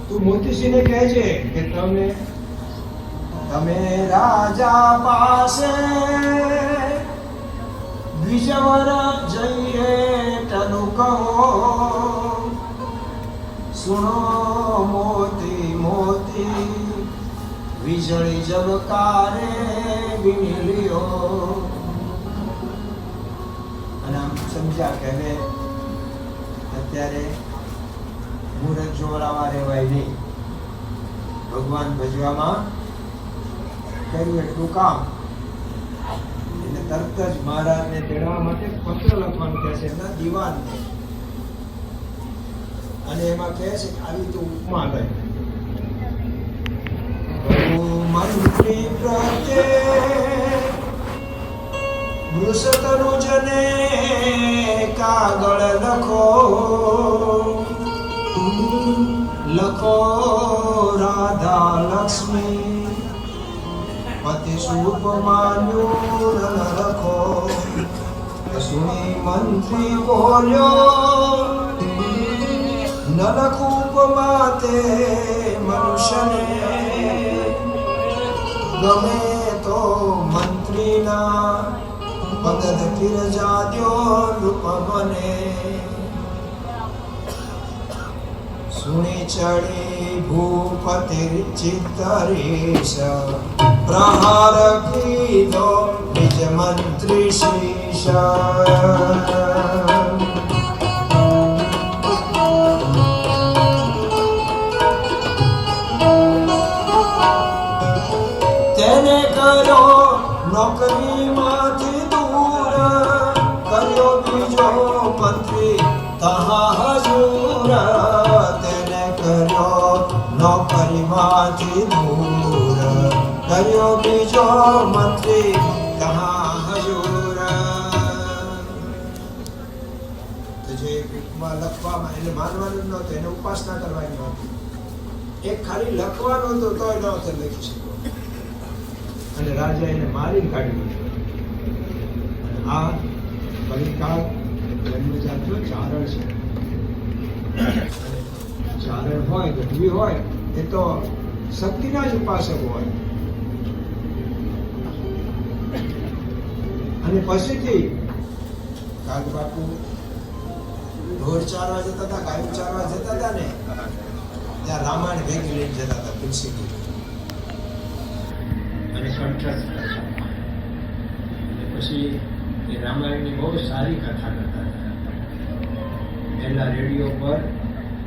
તું મોતીસિંહને કહે છે કે તમે રાજા પાસે દ્વિજવર જઈએ તનુ કહો, સુણો મોતી મોતી વીજળી જબકારે વિમિલ્યો. અને આમ સમજ્યા કે હવે અત્યારે મુહૂર્ત જોરાવા રહેવાય નહીં, ભગવાન ભજવામાં કર્યું એટલું કામ. એટલે તરત જ મહારાજને તેડવા માટે પત્ર લખવાનું કહે છે એમના દીવાનને. અને એમાં કહે છે કે આવી તો ઉપમા લઈ મંત્રી પ્રત્યે વૃષતનુજને કાગળ લખો, લખો રાધા લક્ષ્મી પતિ સુપમાન્યું લખો. સુણી મંત્રી બોલ્યો નલકૂપમાં તે મનુષ્યને, ગમે તો મંત્રીના પગદ કિરજાદ્યો રૂપ મને. સુણી ચડી ભૂપતિ ચિત્તરીશ, પ્રહાર કીધો નિજ મંત્રી શીશ. તેને કર્યો નોકરીમાંથી દૂર, કર્યો બીજો મંત્રી તહા હજૂર. તેને કર્યો નોકરીમાંથી દૂર, કર્યો બીજો મંત્રી તહા હજૂર. તો જે ઉપમા લખવામાં એટલે માનવાનું જ નહોતું, એને ઉપાસના કરવાની નહોતી. એક ખાલી લખવાનું હતું તો ન લખી શકો. અને રાજા એને મારી કાઢી દીધો. આ કલિકાળ જન્મજાતનો ચારણ છે. ચારણ હોય ગઢવી હોય એ તો શક્તિના જ ઉપાસક હોય. અને પછીથી કાગ બાપુ ઢોર ચારવા જતા હતા, ગાયું ચારવા જતા હતા ને, ત્યાં રામાયણ ભેગી લઈને જતા હતા તુલસી. અને પછી એ રામાયણની બહુ સારી કથા કરતા હતા. પહેલા રેડિયો પર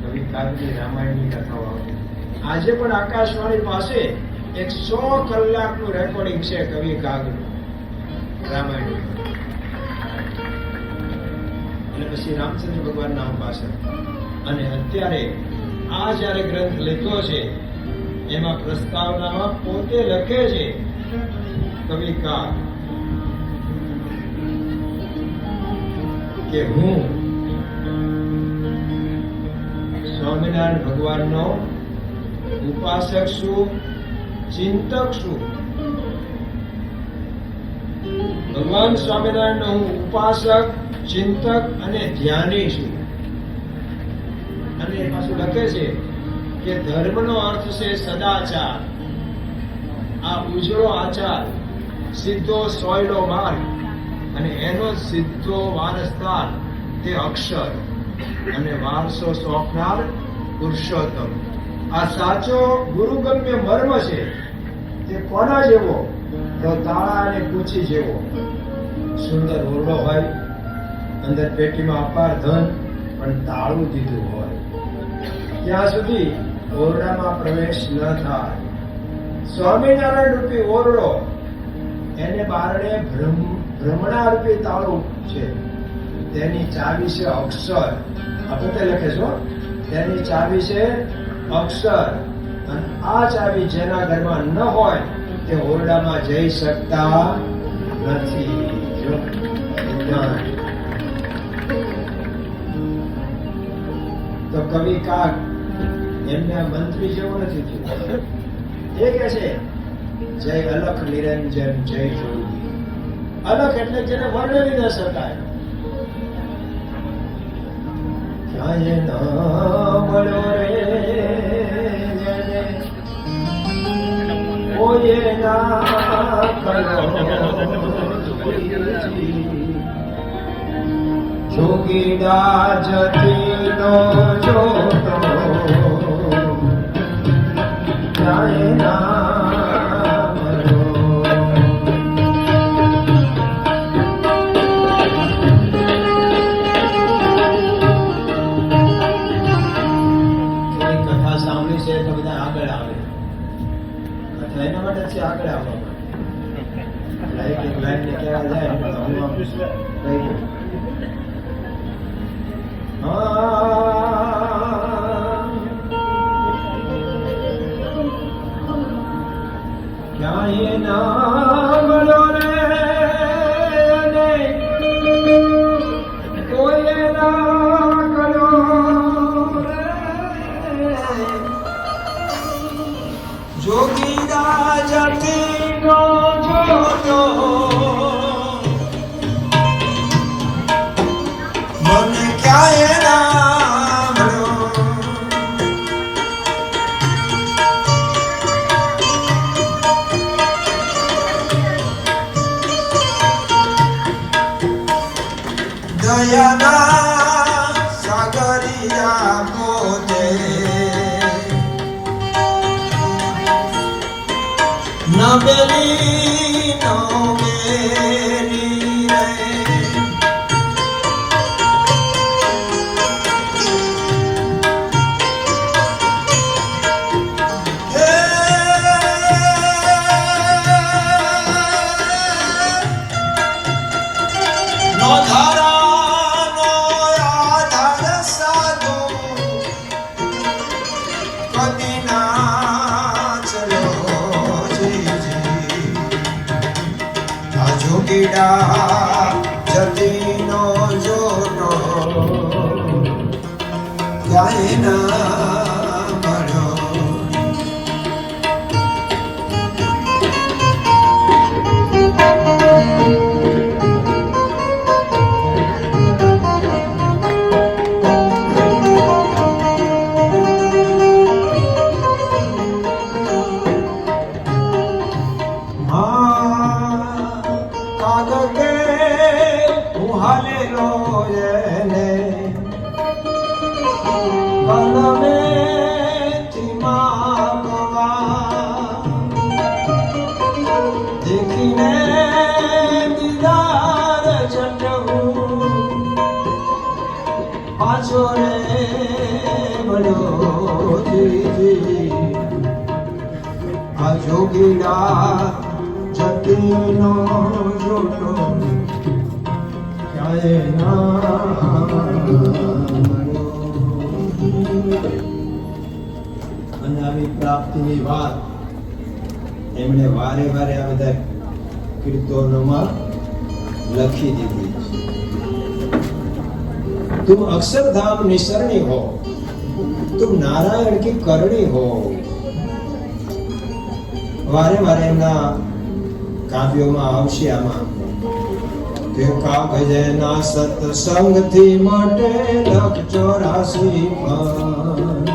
કવિ કાગની રામાયણની કથાઓ આવતી. આજે પણ આકાશવાણી પાસે 100 કલાકનું રેકોર્ડિંગ છે કવિ કાગનું રામાયણ. અને પછી રામચંદ્ર ભગવાન નામ પાસે. અને અત્યારે આ જયારે ગ્રંથ લીધો છે એમાં પ્રસ્તાવનામાં પોતે લખે છે કવિ કાગ કે હું સ્વામિનારાયણ ભગવાનનો ઉપાસક છું, ચિંતક છું. ભગવાન સ્વામિનારાયણનો હું ઉપાસક, ચિંતક અને ધ્યાની છું. અને પાછું લખે છે કે ધર્મનો અર્થ છે સદાચાર, આ ઉજળો આચાર, સીધો સોયલો માર્ગ, અને એનો સીધો વારસદાર તે અક્ષર, અને વારસો સોંપનાર પુરુષોત્તમ. આ સાચો ગુરુગમ્ય મર્મ છે. તે કોના જેવો? તો તાળા અને કુચી જેવો. સુંદર ઓરડો હોય, અંદર પેટીમાં અપાર ધન, પણ તાળું દીધું હોય, ત્યાં સુધી ઓરડામાં પ્રવેશ ન થાય. સ્વામિનારાયણ રૂપી ઓરડો, એને બારણે ભ્રમણા રૂપી તાળું છે. તેની ચાવી છે અક્ષર. આ પોતે લખે છો, તેની ચાવી છે અક્ષર. અને આ ચાવી જેના ઘરમાં ન હોય તે ઓરડામાં જઈ શકતા નથી. તો કવિ કાગ એમને મંત્રી જેવો નથી થયો. એ કે છે જય અલખ નિરંજન જય જોગી. અલખ એટલે જેને વર્ણવી ન શકાય. ક્યાંય ન મળ્યો રે જોઈએ ના કરો જોગીડા જતીનો જોતો જાય ના મરો. કથા સાંભળી છે તો બધા આગળ આવે. કથા એના માટે છે આગળ આવવા માટે. એક લાઈન ને કહેવા જાય હું ક્યાંય ના મળો રે કોઈ ના કરો રે જોગીરા જતીનો જોતો મને ક્યાંય ના મળો. દયાના સાગરિયા પોતે નબેલી નબેલી રે નો ધારાનો આધાર સાધુ કદી ના ચલો જોગીડા જતીનો જોતો ક્યાંય ના મળ્યો. હાલેલો એને કલમેથી માગવા દેખીને દીદાર ચટવું પાછો રે મળ્યો જીજી આ જોગીડા જતીનો જોતો અને આવી પ્રાપ્તિની વાત એમણે વારે વારે આ બધા કીર્તનોમાં લખી દીધી છે. તુમ અક્ષરધામ નિસરણી હો, તુમ નારાયણ કી કરણી હો. વારે વારે એમના કાવ્યોમાં આવશે આમાં કે કાગજના સત્સંગથી માટે લખ 84 પણ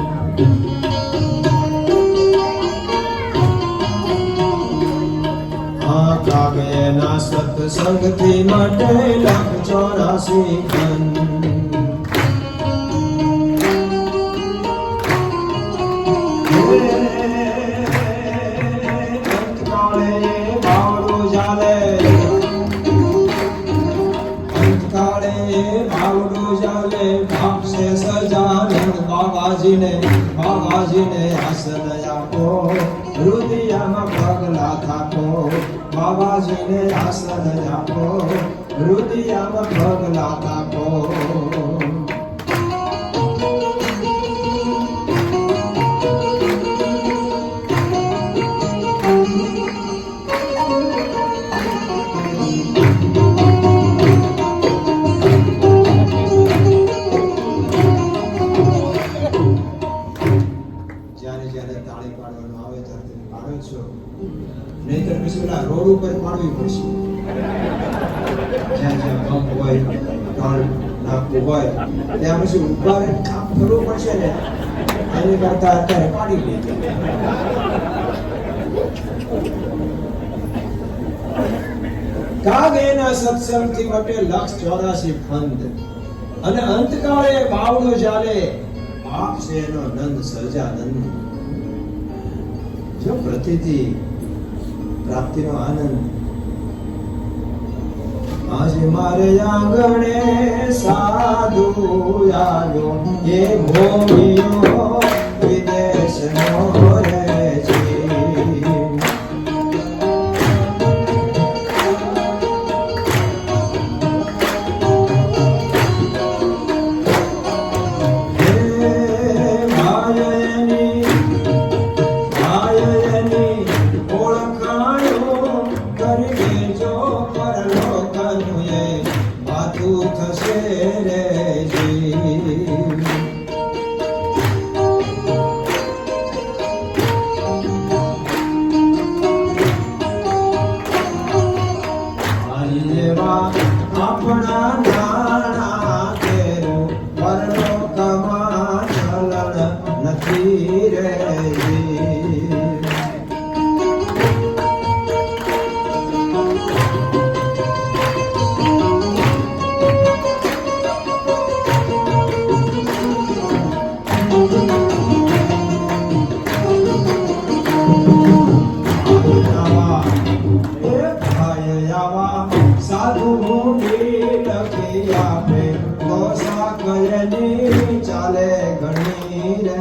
આ કાગજના સત્સંગથી માટે લખ 84 પણ બાબાજીને આસન આપો હૃદયમાં પગલા થાપો. બાબાજીને આસન આપો હૃદયમાં પગલા થાપો. નહીતર પછી પેલા રોડ ઉપર પાડવી પડશે. જ્યાં જ્યાં પંપ હોય ઢોળ નાખવું હોય ત્યાં પછી ઉભા રહીને કામ કરવું પડશે ને. એની કરતા અત્યારે પાડી લે. કાગેના સત્સંગથી મટે લક્ષ 84 ફંદ અને અંતકાળે બાવડું ચાલે પાપ છે એનો નંદ સહજાનંદ. જો પ્રતિથી પ્રાપ્તિનો આનંદ. આજે મારે આંગણે સાધુ આવ્યો એ ભૂમિયો વિદેશનો રે છે. ચાલે ઘણી રે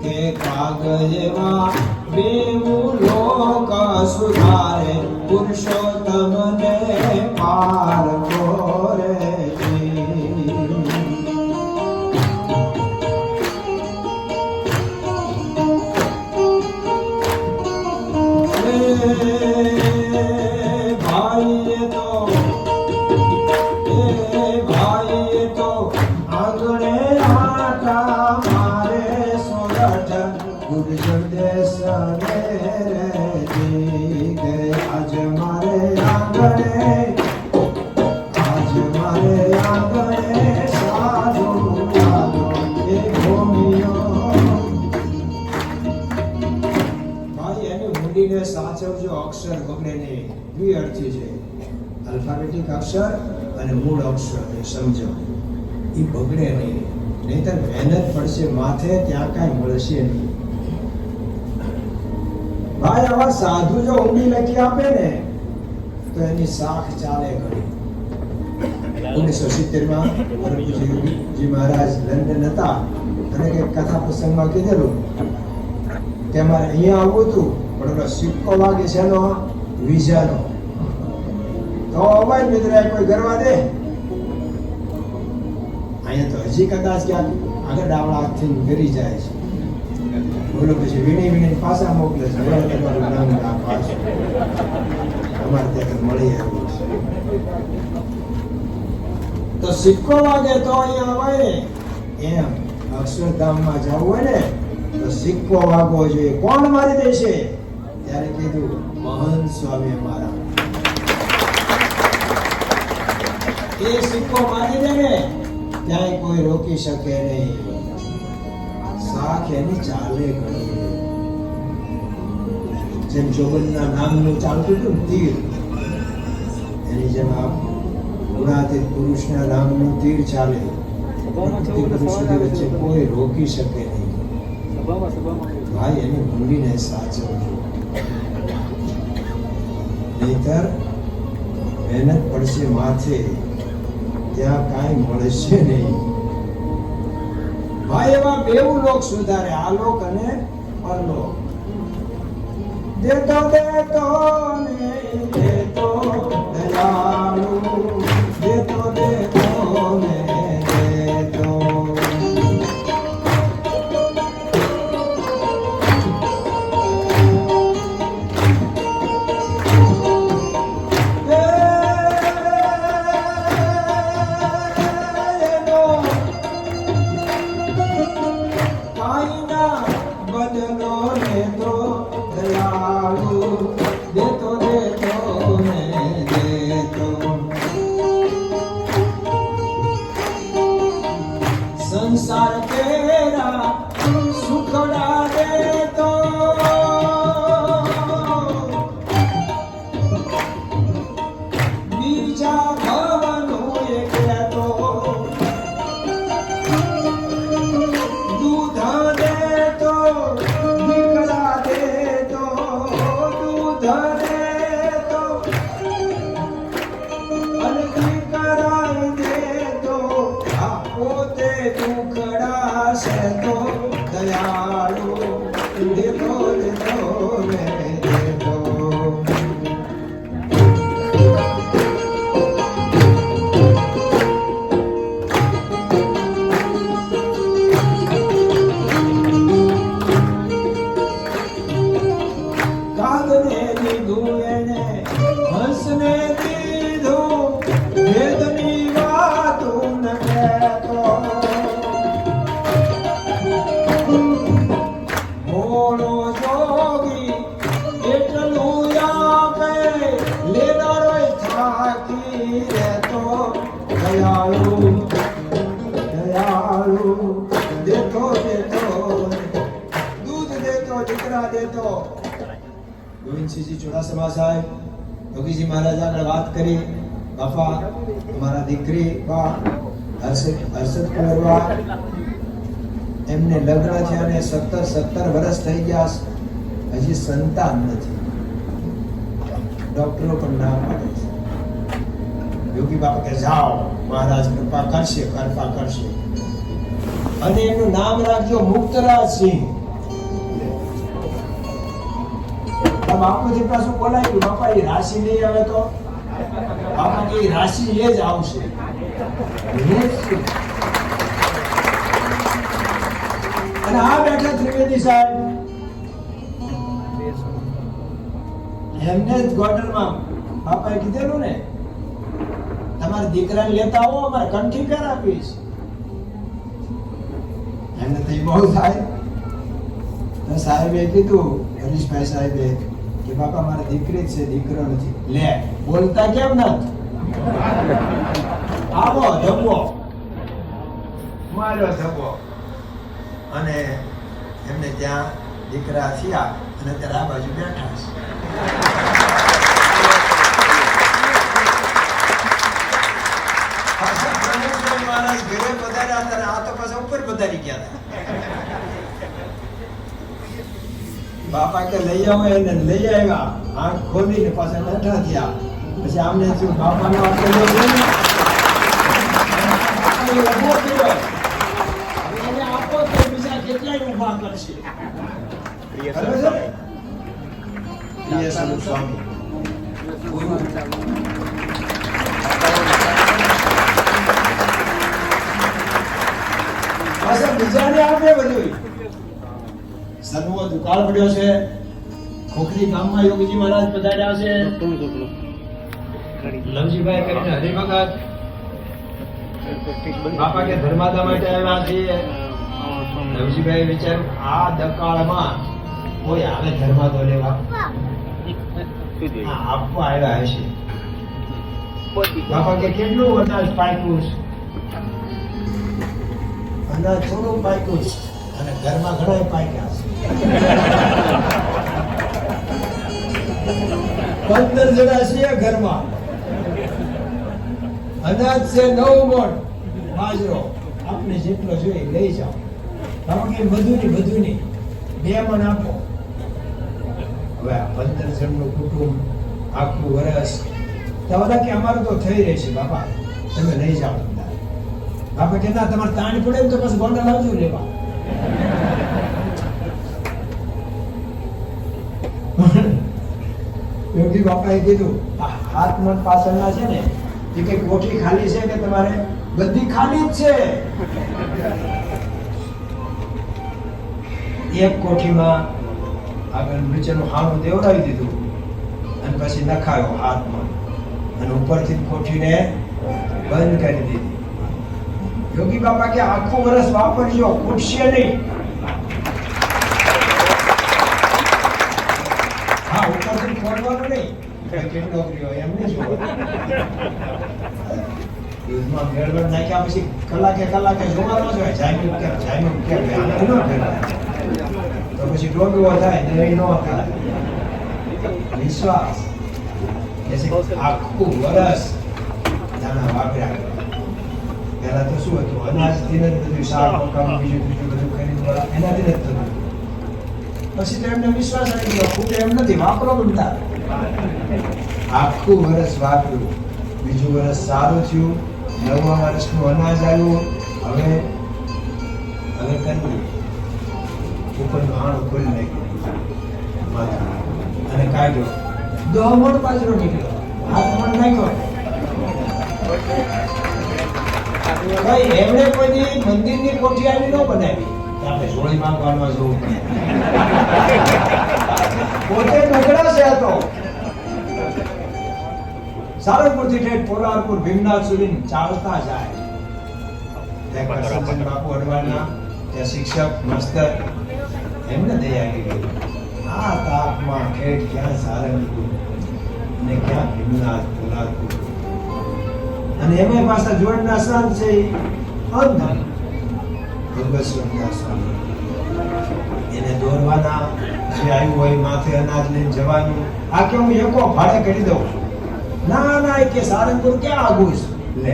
કે કાગજમાં બેવું લોક સુધારે પુરુષોત્તમને પાર કરે. સાચવજો, અક્ષર બગડે નહીં. દ્વિઅર્થી છે. આલ્ફાબેટિક અક્ષર અને મૂળ અક્ષર એ સમજો, એ બગડે નહીં. નહીતર મહેનત પડશે માથે, ત્યાં કાંઈ મળશે નહીં. ભાઈ આવા સાધુ જો ઊંડી લખી આપે ને તો એની શાખ ચાલે ઘણી. 1970 જી મહારાજ લંડન હતા અને કંઈક કથા પ્રસંગમાં કીધેલું કે અમારે અહીંયા આવવું હતું, પણ ઓલો સિક્કો વાગે છે એનો વિઝાનો, તો અવાજ મિત્ર કોઈ ગરવા દે. અહીંયા તો હજી કદાચ ક્યાંક આગળ ડાવડા હાથથી ગરી જાય છે. બોલો પછી વીણી પાછા મોકલે છે. તમારું નામ પાછું અમારે ત્યાં મળી આવ્યું છે. તો સિક્કો વાગે તો અહીંયા અવાય ને. એમ અક્ષરધામમાં જવું હોય ને તો સિક્કો વાગવો જોઈએ. કોણ મારી દેશે? ત્યારે કીધું મહંત સ્વામી મારા. એ સિક્કો મારી દે ને ક્યાંય કોઈ રોકી શકે નહીં. શાખ એની ચાલે ઘણી. જેમ જોગનના નામનું ચાલતું હતું તીર, એની જેમ આ ગુણાતીત પુરુષના નામનું તીર ચાલે. પુરુષ વચ્ચે કોઈ રોકી શકે નહીં. ભાઈ એની ઊંડીને સાચવજો, નહીતર મહેનત પડશે માથે, ત્યાં કાંઈ મળશે નહીં. ભાઈ એવા બેવું લોક સુધારે, આલોક અને પરલોક. દેતો દેતો ને દેતો દયાળુ, દેતો દેતો ને દેતો. બદલો ને તો દયાળુ, દેતો દેતો દીધું એને હંસને દીધું વેદની વાતું ન કહેતો મોળો જોગી એટલું આપે લેનારો થાકી રહેતો દયાળુ દયાળુ દેતો દેતો દૂધ દેતો દીકરા દેતો ગોવિંદસિંહજી ચુડાસમા સાહેબ યોગીજી મહારાજ આગળ વાત કરી બાપા તમારા દીકરી બા હર્ષદ કુંવરવા એમને લગ્ન થયા ને 17 વર્ષ થઈ ગયા હજી સંતાન નથી ડોક્ટરો પણ ના પાડે છે યોગી બાપા કે જાઓ મહારાજ કૃપા કરશે અને એનું નામ રાખજો મુક્તરાજસિંહ બાપુજી પાછું બોલાવ્યું બાપા એ રાશિ નહીં આવે તો બાપા કે રાશિ એ જ આવશે અને આ બેઠા ત્રિવેદી સાહેબ એમને જ ગોટરમાં બાપાએ કીધેલું ને તમારા દીકરાને લેતા આવો અમારે કંઠી પેર આપીશ એમને તો બહુ થાય તો સાહેબે કીધું હરીશભાઈ સાહેબે કે બાપા મારી દીકરી છે દીકરો નથી લે બોલતા કેમ નથી આવો ધબ્બો માર્યો ધબ્બો અને એમને ત્યાં દીકરા થયા અને ત્યારે આ બાજુ બેઠા છે મહારાજ ઘરે પધાર્યા હતા આ તો પાછા ઉપર પધારી ગયા બાપા કે લઈ આવો એને લઈ આવ્યા આંખ ખોલીને પાછા બેઠા થયા પછી આમને શું બાપાનો આપેલો છે ને ઉભો થયો એને આપો તો બીજા કેટલાય ઊભા કરશે પ્રિય સ્વરૂપ સ્વામી પાછા બીજાને આપે બધું સર્વો દુકાળ પડ્યો છે ખોખરી ગામમાં યોગીજી મહારાજ પધાર્યા છે લવજીભાઈ કરીને હરિભગત બાપા કે ધર્માદા માટે આવ્યા છીએ લવજીભાઈ વિચાર્યું આ દકાળમાં કોઈ આવે ધર્માદો લેવા આપવા આવ્યા હશે બાપા કે કેટલું અનાજ પાક્યું છે અનાજ થોડું પાક્યું છે અને ઘરમાં ઘણા પાક્યા છે 15 જણા છે ઘરમાં અનાજ છે 9 મણ બાજરો આપને જેટલો જોઈએ લઈ જાઓ બાપા કે બધું નહીં 2 મણ આપો હવે 15 જણનું કુટુંબ આખું વર્ષ તો બધા કે અમારું તો થઈ રહેશે બાપા તમે લઈ જાઓ બાપા કે ના તમારે તાણ પડે ને તો પછી ગોંડલ આવજો લેવા યોગી બાપાએ કીધું હાથ મન પાછળના છે ને એ કઈ કોઠી ખાલી છે કે તમારે બધી ખાલી જ છે એક કોઠીમાં આગળ નીચેનું હાણું દેવડાવી દીધું અને પછી નખાયો હાથમાં અને ઉપરથી કોઠીને બંધ કરી દીધી યોગી બાપા કે આખું વર્ષ વાપરજો ખૂટશે નહીં હા ઉપરથી ખોલવાનું નહીં કેટલો કર્યો એમને જો યુઝમાં ગેરબડ નાખ્યા પછી કલાકે જોવાનો જ હોય જામ્યું કેમ તો પછી ડોડવો થાય નહીં ન થાય વિશ્વાસ આખું વર્ષ દાણા વાપર્યા પહેલા તો શું હતું અનાજથી જ બધું શાક પકાવવું બીજું બધું ખરીદવા એનાથી જ થતું પછી તો એમને વિશ્વાસ આવી ગયો ખૂટે એમ નથી વાપરો બનતા આખું વર્ષ વાપર્યું બીજું વર્ષ સારું થયું નવા વર્ષનું અનાજ આવ્યું હવે કરવું ઉપરનું હાણું ખોલી નાખ્યું અને કાઢ્યો 10 મણ બાજરો નીકળ્યો હાથ મણ નાખ્યો ભાઈ એમણે કોઈ મંદિરની કોઠી આવી ન બનાવી આપણે સોળી માંગવાનો જવું પોતે ટુકડા છે તો સારંગપુરથી ઠેઠ પોલારપુર ભીમનાથ સુધી ચાલતા જાય. ત્યાં કરસનચંદ બાપુ અડવાણના ત્યાં શિક્ષક માસ્તર એમને દયા આવી ગઈ. આ તાપમાં ઠેઠ ક્યાં સારંગપુર ને ક્યાં ભીમનાથ પોલારપુર, અને એમાં પાછા જોડના સંત છે અંધ ભગવત સ્વામી. એને દોરવાના જે આવ્યું હોય માથે અનાજ લઈને જવાનું. આ કે હું એકો ભાડે કરી દઉં. ના ના, કે સારંગપુર ક્યાં આગું છે લે.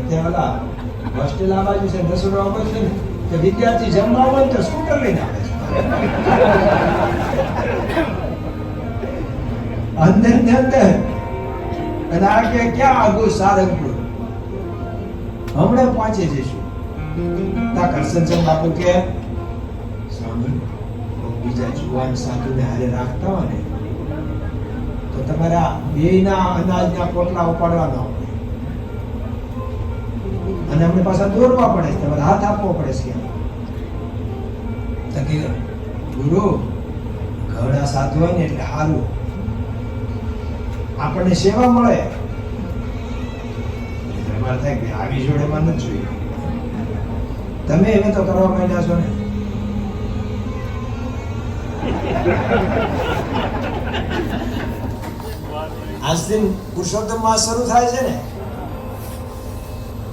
ત્યાં ઓલા હોસ્ટેલ આ બાજુ છે, રસોડો આ બાજુ છે ને, તો વિદ્યાર્થી જમવા હોય તો સ્કૂટર લઈને આવે છે. અંદર ને અંદર. અને આ કે ક્યાં આગું સારંગપુર, હમણાં પહોંચી જઈશું. તા કરસનચંદ બાપુ કે સ્વામી બીજા જુવાન સાધુને હારે રાખતા હોય ને તો તમારા બેયના અનાજના પોટલા ઉપાડવાના હોય, અને અમને પાછા દોરવા પડે છે, તમારે હાથ આપવો પડે છે. તો કે ગુરુ ઘણા સાધુ હોય ને એટલે સારું, આપણને સેવા મળે. તમારે થાય કે આવી જોડેમાં નથી જોઈએ. તમે એને તો કરવા માંડ્યા છો ને. આજથી પુરુષોત્તમ માસ શરૂ થાય છે ને.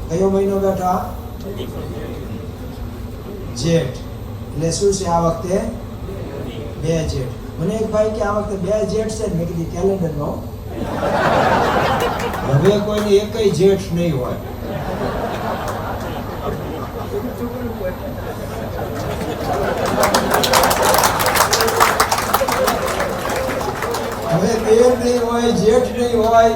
કયો મહિનો બેઠા? જેઠ. એટલે શું છે આ વખતે? 2 જેઠ. મને એક ભાઈ કે આ વખતે 2 જેઠ છે. મેં કીધું કેલેન્ડરમાં હવે કોઈને એકય જેઠ નહીં હોય. હવે દેવ નહીં હોય, જેઠ નહીં હોય,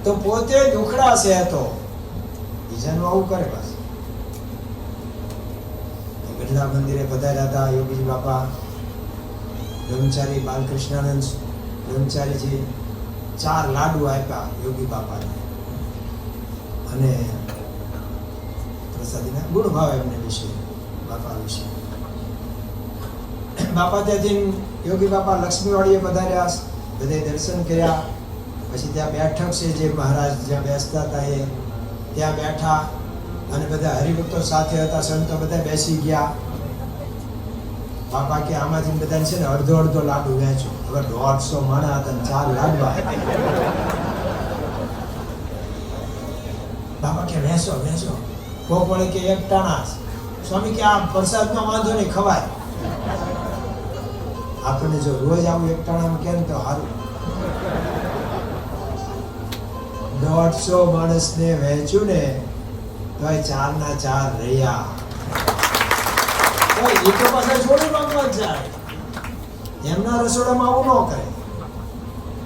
તો પોતે દુખડા છે. તો બીજાનું આવું કરે. બસ બિરલા મંદિરે પધાર્યા હતા યોગીજી બાપા. બ્રહ્મચારી બાલકૃષ્ણાનંદ બ્રહ્મચારીજી 4 લાડુ આપ્યા યોગી બાપાને, અને પ્રસાદીના ગુણ ભાવ એમને વિશે, બાપા વિશે. બાપા ત્યાંથી યોગી બાપા લક્ષ્મીવાડીએ પધાર્યા, બધે દર્શન કર્યા. પછી ત્યાં બેઠક છે જે મહારાજ જ્યાં બેસતા હતા એ ત્યાં બેઠા, અને બધા હરિભક્તો સાથે હતા, સંતો બધા બેસી ગયા. બાપા કે આમાંથી બધાને છે ને અડધો અડધો લાડુ વહેંચો. હવે 150 માણા હતા ને 4 લાડવા. બાપા કે વહેંચો વહેંચો. કોક વળે કે એક ટાણા. સ્વામી કે આ પ્રસાદનો વાંધો નહીં, ખવાય. આપણને જો રોજ આવું એક ટાણામાં કેમ તો સારું. 150 માણસને વહેંચ્યું ને તો 4 ના 4 રહ્યા. એ તો પાછા છોડી માંગવા જ જાય. એમના રસોડામાં આવું ન કરે.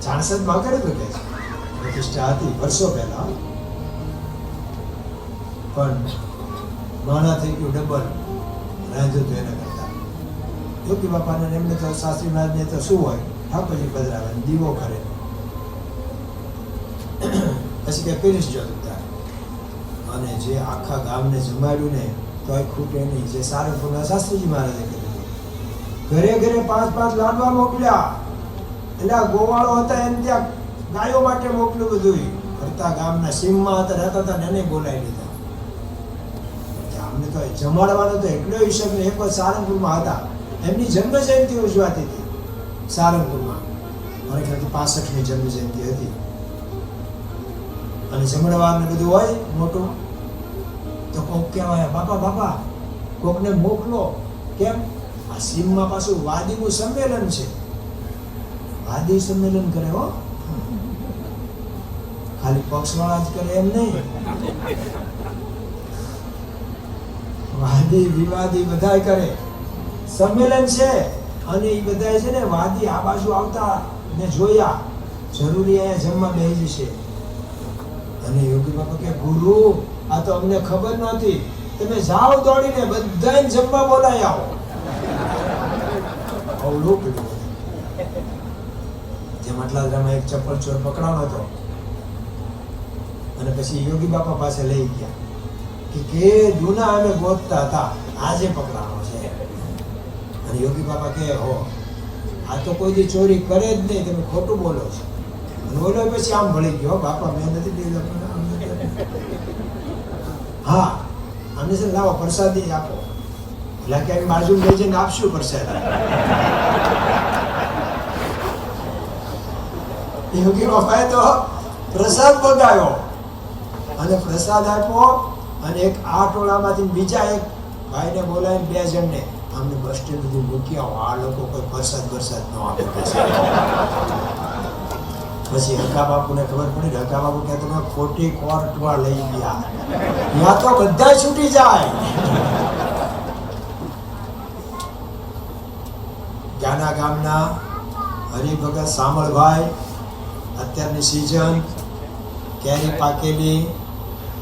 ચાણસદમાં કર્યું હતું કે પ્રતિષ્ઠા હતી વર્ષો પહેલા, પણ માણા થઈ ગયું ડબલ. રાંધ્યું તો એના કરતા યોગી બાપાને એમને તો શાસ્ત્રી મહારાજને તો શું હોય, ઠાકોરજી પધરાવે, દીવો કરે, પછી કે પીરીસ જો ત્યારે. અને જે આખા ગામને જમાડ્યું ને તોય ખૂટે નહીં. જે સારંગપુરના શાસ્ત્રીજી મહારાજે કીધું, ઘરે ઘરે 5-5 લાડવા મોકલ્યા. એટલે આ ગોવાળો હતા એમ ત્યાં ગાયો માટે મોકલ્યું બધું. ફરતા ગામના સીમમાં હતા રહેતા હતા ને એને બોલાવી લીધા. અમને તો જમાડવાનો તો એટલો હિસાબ ને. એક વખત સારંગપુરમાં હતા, એમની જન્મ જયંતિ ઉજવાતી હતી સારંગપુરમાં. મારે ખ્યાલથી 65મી જન્મ જયંતિ હતી. અને જમણવાર ને બધું હોય મોટું, તો કોક કહેવાય બાપા બાપા કોકને મોકલો. કેમ? આ સીમમાં પાછું વાદીનું સંમેલન છે. વાદી સંમેલન કરે હો, ખાલી પક્ષવાળા જ કરે એમ નહીં. વાદી વિવાદી બધા કરે. સંમેલન છે, અને એ બધા છે ને વાદી આ બાજુ આવતા ને જોયા, જરૂરી અહીંયા જમવા બેસી જશે. અને યોગી બાપા કે ગુરુ આ તો અમને ખબર નહોતી, તમે જાઓ દોડીને બધાને જમવા બોલાવી આવો. અવળું પીડું. જેમ આટલાદરામાં એક ચપ્પલ ચોર પકડાનો હતો, અને પછી યોગી બાપા પાસે લઈ ગયા કે જૂના અમે ગોતતા હતા, આજે પકડાનો છે. અને યોગી બાપા કહે, હો આ તો કોઈ દી ચોરી કરે જ નહીં, તમે ખોટું બોલો છો. અને ઓલો પછી આમ ભળી ગયો, બાપા મેં નથી દીધા. હા આમને છે લાવો પ્રસાદી આપો, એટલે ક્યાંક બાજુ લઈ જઈને આપશું પ્રસાદ. યોગી બાપાએ તો પ્રસાદ મંગાવ્યો અને પ્રસાદ આપ્યો. અને એક આ ટોળામાંથી બીજા એક ભાઈને બોલાવીને 2 જણને અમને બસ સ્ટેન્ડ સુધી મૂકી આવો, આ લોકો કોઈ પ્રસાદ ન આપે. પછી હકા બાપુને ખબર પડી, હકા બાપુ કે તમે ખોટી કોર્ટમાં લઈ ગયા, ત્યાં તો બધા છૂટી જાય. ગાના ગામના હરિભગત સામળભાઈ, અત્યારની સિઝન કેરી પાકેલી,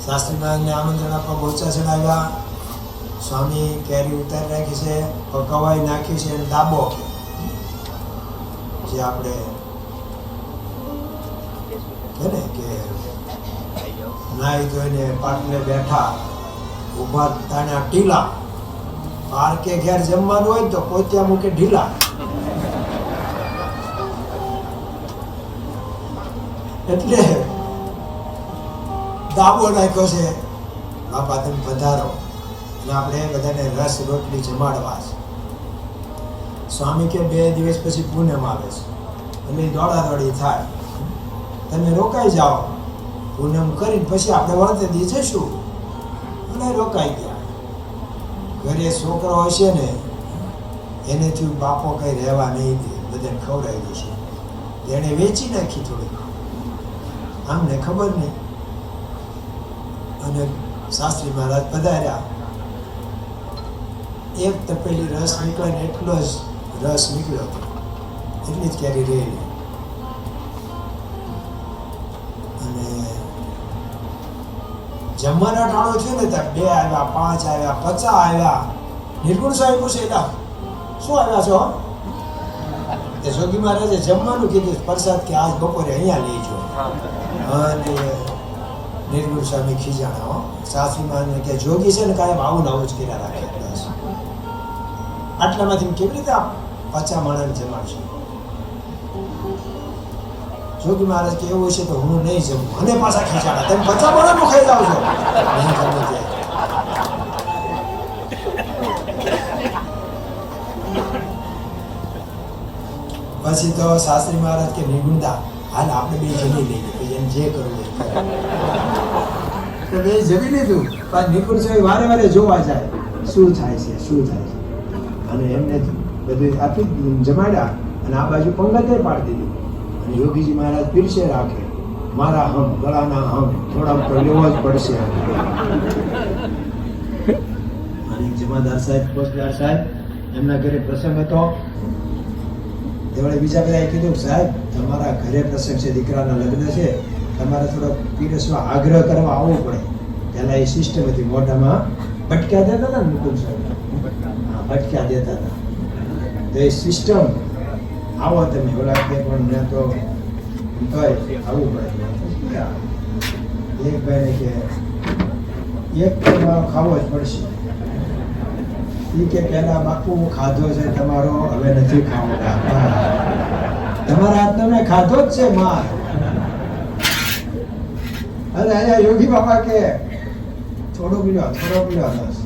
શાસ્ત્રી મહારાજને આમંત્રણ આપવા બોચા ચડાવ્યા. સ્વામી કેરી ઉતારી નાખી છે, પકવાઈ નાખી છે, અને દાબો જે આપણે કે નાઈ ધોઈને પાટલે બેઠા, ઉભા તાણા ઢીલા. પાર્કે ઘેર જમવાનું હોય તો પોત્યા મૂકે ઢીલા. એટલે દાબો નાખ્યો છે, બાપા તમે પધારો, અને આપણે બધાને રસ રોટલી જમાડવા છે. સ્વામી કે 2 દિવસ પછી પૂનમ આવે છે, એટલે દોડાદોડી થાય, તમે રોકાઈ જાઓ, પૂનમ કરીને પછી આપણે વળતે દી જઈશું. અને રોકાઈ ગયા. ઘરે છોકરો હશે ને એનેથી બાપો કઈ રહેવા નહીં દે, બધાને ખવડાવી દેશે. એને વેચી નાખી થોડીક, આમને ખબર નહીં. અને શાસ્ત્રી મહારાજ પધાર્યા. એક તપેલી રસ નીકળે ને એટલો જ રસ નીકળ્યો હતો, એટલી જ કેરી રહેલી. અને જમવાના ટાણો થયો ને ત્યાં 2 આવ્યા, 5 આવ્યા, 50 આવ્યા. નિર્ગુણ સાહેબ પૂછે, શું આવ્યા છો? તે જોગી મહારાજે જમવાનું કીધું, પ્રસાદ કે આજ બપોરે અહીંયા લેજો. અને નિર્ગુણ સ્વામી ખીજાણા. સાસુ માને કે જોગી છે ને કાયમ આવું આવું જ કર્યા રાખે. આટલામાંથી કેવી રીતે 50 માણસને જમાડશો? જોગી મહારાજ કે એવું છે તો હું નહીં જમું. અને પાછા ખીચાડા, તમે 50 માણસનું ખાઈ જાવ છો. નહીં જમે તે. પછી તો શાસ્ત્રી મહારાજ કે નિર્ગુણદા હાલ આપણે 2 જમી લઈએ, પછી એમ જે કરવું એ કરે. તો 2 જમી લીધું. પણ નિર્ગુણ સાહેબ વારે વારે જોવા જાય શું થાય છે, શું થાય છે. અને એમને બધું આપી જમાડ્યા. અને આ બાજુ પંગતે પાડી દીધી. અને યોગીજી મહારાજ પીરસે રાખે, મારા હમ ગળાના હમ થોડા તો લેવો જ પડશે. અને જમાદાર સાહેબ, પોસ્ટદાર સાહેબ, એમના ઘરે પ્રસંગ હતો. તેવડે બીજા બધાએ કીધું, સાહેબ તમારા ઘરે પ્રસંગ છે, દીકરાના લગ્ન છે, તમારે થોડો પીરસવા આગ્રહ કરવા આવવું પડે. પહેલા એ સિસ્ટમ હતી, મોઢામાં ભટક્યા દેતા હતા ને મુકુંદ સાહેબ, ભટક્યા દેતા હતા. તો એ સિસ્ટમ આવો તમે ઓલા પણ મેં તો આવવું પડે. એક ભાઈને કે એક તમારો ખાવો જ પડશે. એ કે પેલા બાપુ ખાધો છે તમારો, હવે નથી ખાવો. તમારા હાથનો મેં ખાધો જ છે માર. અને અહીંયા યોગી બાપા કે થોડો પીલો બસ.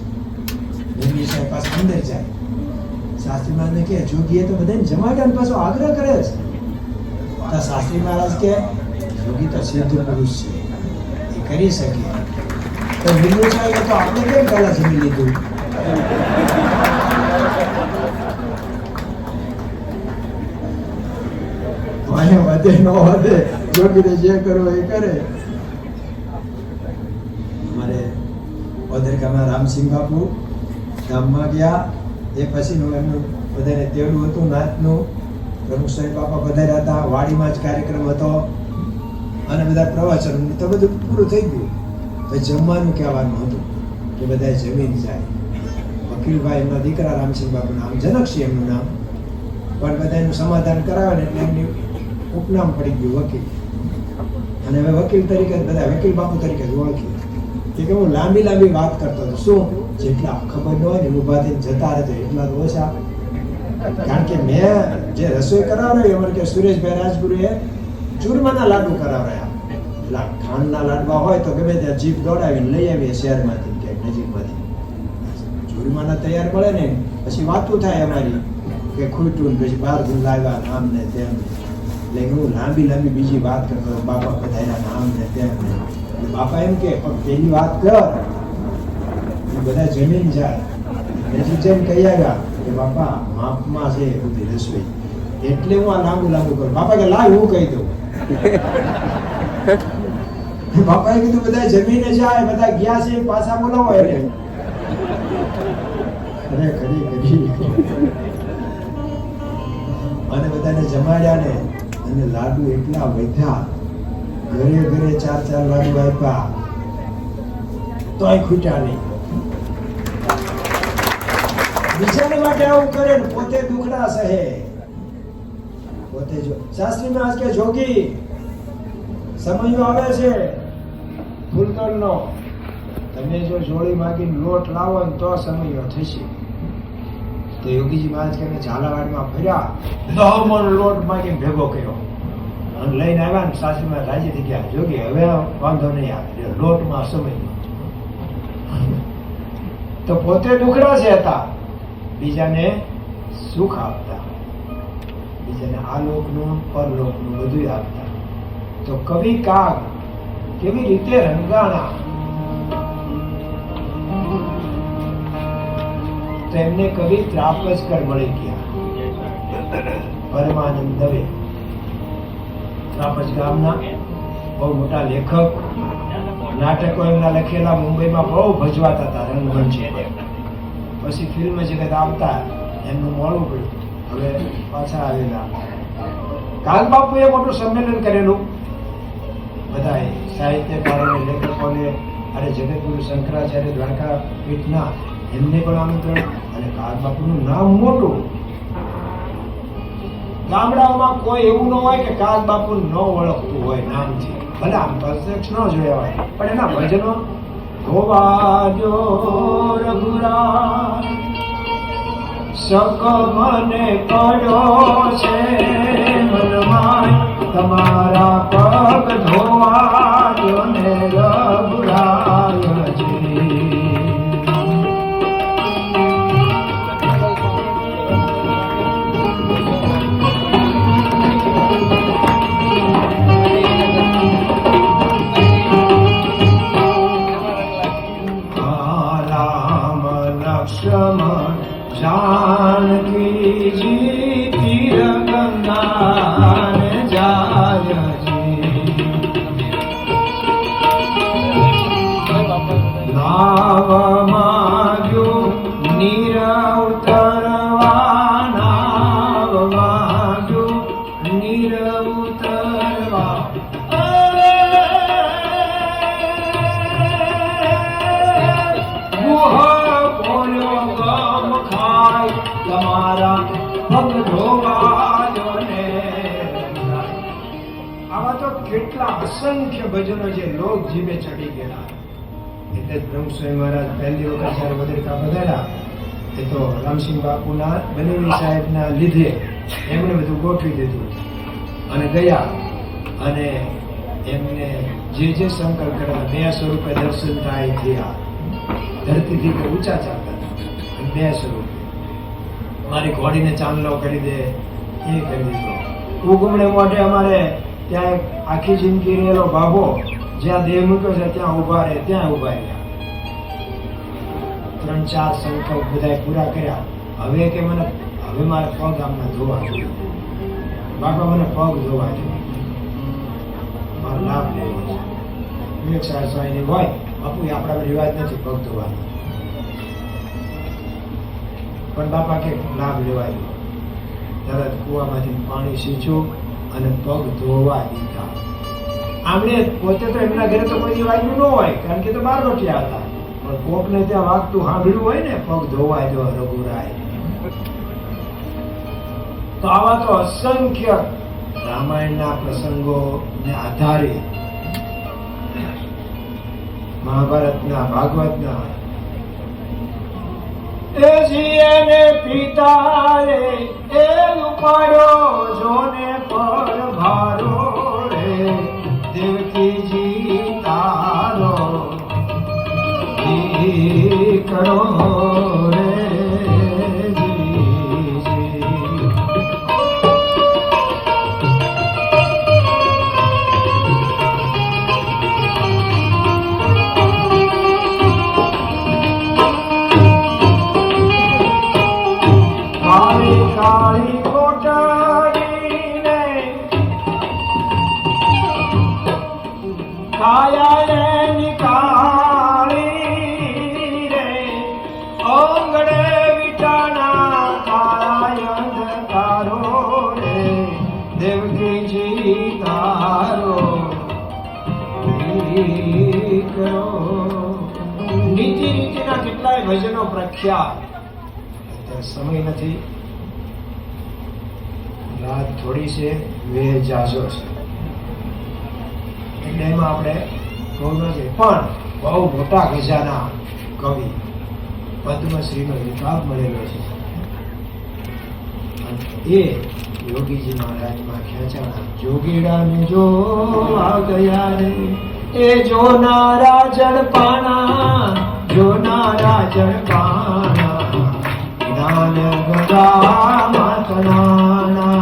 યોગી સાહેબ પાસે અંદર જાય. શાસ્ત્રી મહારાજ કે જોગીએ તો બધાને જમાડ્યા, પાછો આગ્રહ કરે છે. તો શાસ્ત્રી મહારાજ કે યોગી તો સિદ્ધ પુરુષ છે, એ કરી શકે. તો નિર્ણય સાહેબ તો આપણે કેમ પહેલા જમી લીધું? મને વધે ન વધે, જોગીને જે કરવો એ કરે. અમારે ઓદરકામાં રામસિંહ બાપુ ગામમાં ગયા. એ પછીનું એમનું બધાને તેડું હતું નાતનું. પ્રમુખ સાહેબ બાપા પધાર્યા હતા, વાડીમાં જ કાર્યક્રમ હતો. અને બધા પ્રવચન તો બધું પૂરું થઈ ગયું. તો જમવાનું કહેવાનું હતું કે બધા જમીન જાય. વકીલભાઈ એમના દીકરા રામસિંહ બાપુનું નામ જનકસિંહ એમનું નામ, પણ બધા એનું સમાધાન કરાવે ને એટલે એમની ઉપનામ પડી ગયું વકીલ. અને હવે વકીલ તરીકે બધા વકીલ બાપુ તરીકે જ ઓળખી. કે હું લાંબી વાત કરતો હતો. શું જેટલા ખબર ન હોય ને ઉભા થઈને જતા રહેતો એટલા તો ઓછા. કારણ કે મેં જે રસોઈ કરાવરાઈ અમારે કે સુરેશભાઈ રાજગુરુએ ચૂરમાના લાડુ કરાવરાયા. એટલે ખાંડના લાડવા હોય તો ગમે ત્યાં જીભ દોડાવીને લઈ આવીએ શહેરમાંથી કે નજીકમાંથી. ચૂરમાના તૈયાર મળે ને પછી વાતું થાય અમારી કે ખૂટ્યું ને પછી બહારથી લાવ્યા ને આમ ને તેમ. એટલે હું લાંબી બીજી વાત કરતો બાપા પધાર્યા આમ ને તેમ. એટલે બાપા એમ કે પણ પેલી વાત કર બધા જમીન જાય. પછી જેમ કહી આવ્યા કે બાપા માપમાં છે બધી રસોઈ એટલે હું આ લાંબુ કરું. બાપા કે લાવ હું કહી દઉં. બાપાએ કીધું બધા જમીને જાય, બધા ગયા છે પાછા બોલાવો એને. અરે ખરી અને બધાને જમાડ્યા ને અને લાડુ એટલા વધ્યા, ઘરે 4 લાડુ આપ્યા તોય ખૂટ્યા નહીં. બીજાને માટે આવું કરે ને પોતે દુખડા સહે. પોતે જો શાસ્ત્રીમાં આજ કે જોગી સમયો આવે છે ફૂલતોડનો, તમે જો જોડી માગીને લોટ લાવો ને તો સમયો થશે. તો યોગીજી મહારાજ કે ઝાલાવાડમાં ફર્યા, 10 મણ લોટ માગીને ભેગો કર્યો અને લઈને આવ્યા ને શાસ્ત્રીમાં રાજી થઈ ગયા. જોગી હવે વાંધો નહીં આવે, લોટમાં સમય. તો પોતે દુખડા છે હતા, બીજાને સુખ આપતા, બીજાને આ લોકનું પરલોકનું બધું આપતા. તો કવિ કાગ કેવી રીતે રંગાણા, તો એમને કવિ ત્રાપજકર મળી ગયા. પરમાનંદ દવે ત્રાપજ ગામના બહુ મોટા લેખક, નાટકો એમના લખેલા મુંબઈમાં બહુ ભજવાતા હતા રંગમંચે. પછી ફિલ્મ જગત આવતા એમનું મોડું પડ્યું, હવે પાછા આવેલા. કાગબાપુએ મોટું સંમેલન કરેલું, બધાએ સાહિત્યકારોને, લેખકોને, અને જગતગુરુ શંકરાચાર્ય દ્વારકા પીઠના એમને પણ આમંત્રણ. અને કાગબાપુનું નામ મોટું. ગામડાઓમાં કોઈ એવું ન હોય કે કાગબાપુ ન ઓળખતું હોય નામથી, ભલે આમ પ્રત્યક્ષ ન જોયા હોય, પણ એના ભજનો ગોવાજો રઘુરા સક મને પડ્યો છે મનમાં, તમારા પગ ધોવાજો ને રઘુરાયજી. जानकीजी तीर गंगा जाय नाव माग्यो नीर उतरवा, नाव माग्यो नीर उतरवा. તમારા પગ ધોવાજો ને. આવા તો કેટલા અસંખ્ય ભજનો જે લોક જીભે ચડી ગયેલા. એટલે બ્રહ્મ સ્વામી મહારાજ પહેલી વખત જયારે બદ્રિકા પધાર્યા, એ તો રામસિંહ બાપુના બનેવી સાહેબના લીધે એમણે બધું ગોઠવી દીધું અને ગયા. અને એમને જે સંકલ્પ કર્યા, 2 સ્વરૂપે દર્શન થાય થયા. ધરતીથી ઊંચા ચાલતા અને 2 સ્વરૂપે. મારી ઘોડીને ચાંદલો કરી દે, એ કરી દીધો. ઉગમણે મોઢે અમારે ત્યાં એક આખી જિંદગી રહેલો બાબો જ્યાં દેહ મૂક્યો છે ત્યાં ઉભા રહે, ત્યાં ઉભા રહ્યા. 3-4 સંકલ્પ બધા પૂરા કર્યા. હવે કે મને હવે મારે પગ આમના ધોવા જોઈએ, બાપા મને પગ ધોવા જોઈએ, મારો લાભ લેવો છે. વિવેક સાહેબ હોય બાપુ આપણા રિવાજ નથી પગ ધોવાનો, પણ બાપા કે લાભ લેવાય. તરત કુવામાંથી પાણી સીંચ્યું અને પગ ધોવા દીધા. આમણે પોતે તો એમના ઘરે તો કોઈ વાગ્યું ન હોય, કારણ કે તો બારવટિયા હતા, પણ કોકને ત્યાં વાગતું સાંભળ્યું હોય ને, પગ ધોવાય જો રઘુરાય. તો આવા તો અસંખ્ય રામાયણના પ્રસંગોને આધારે, મહાભારતના, ભાગવતના એ જીએને પિતાએ એ ઉપાડ્યો જોને પર ભારો રે દેવકીજી તારો કરો રે કાળી કોટડીને કાયા નિકાળી રે ઓંગળે વિટાણા કાળા અંધકારો રે દેવકીજી તારો કરો. નીતિના કેટલાય ભજનો પ્રખ્યાત. સમય નથી, રાત થોડી છે, વેહ જાજો છે, એટલે એમાં આપણે કહું નથી. પણ બહુ મોટા ગજાના કવિ પદ્મશ્રીનો વિભાગ મળેલો છે. એ યોગીજી મહારાજમાં ખેંચાણા જોગીડાને જો આ ગયા રે એ જોનારા જડપાણા જોનારા જડપાણા જ્ઞાન ગંગા માતનાના.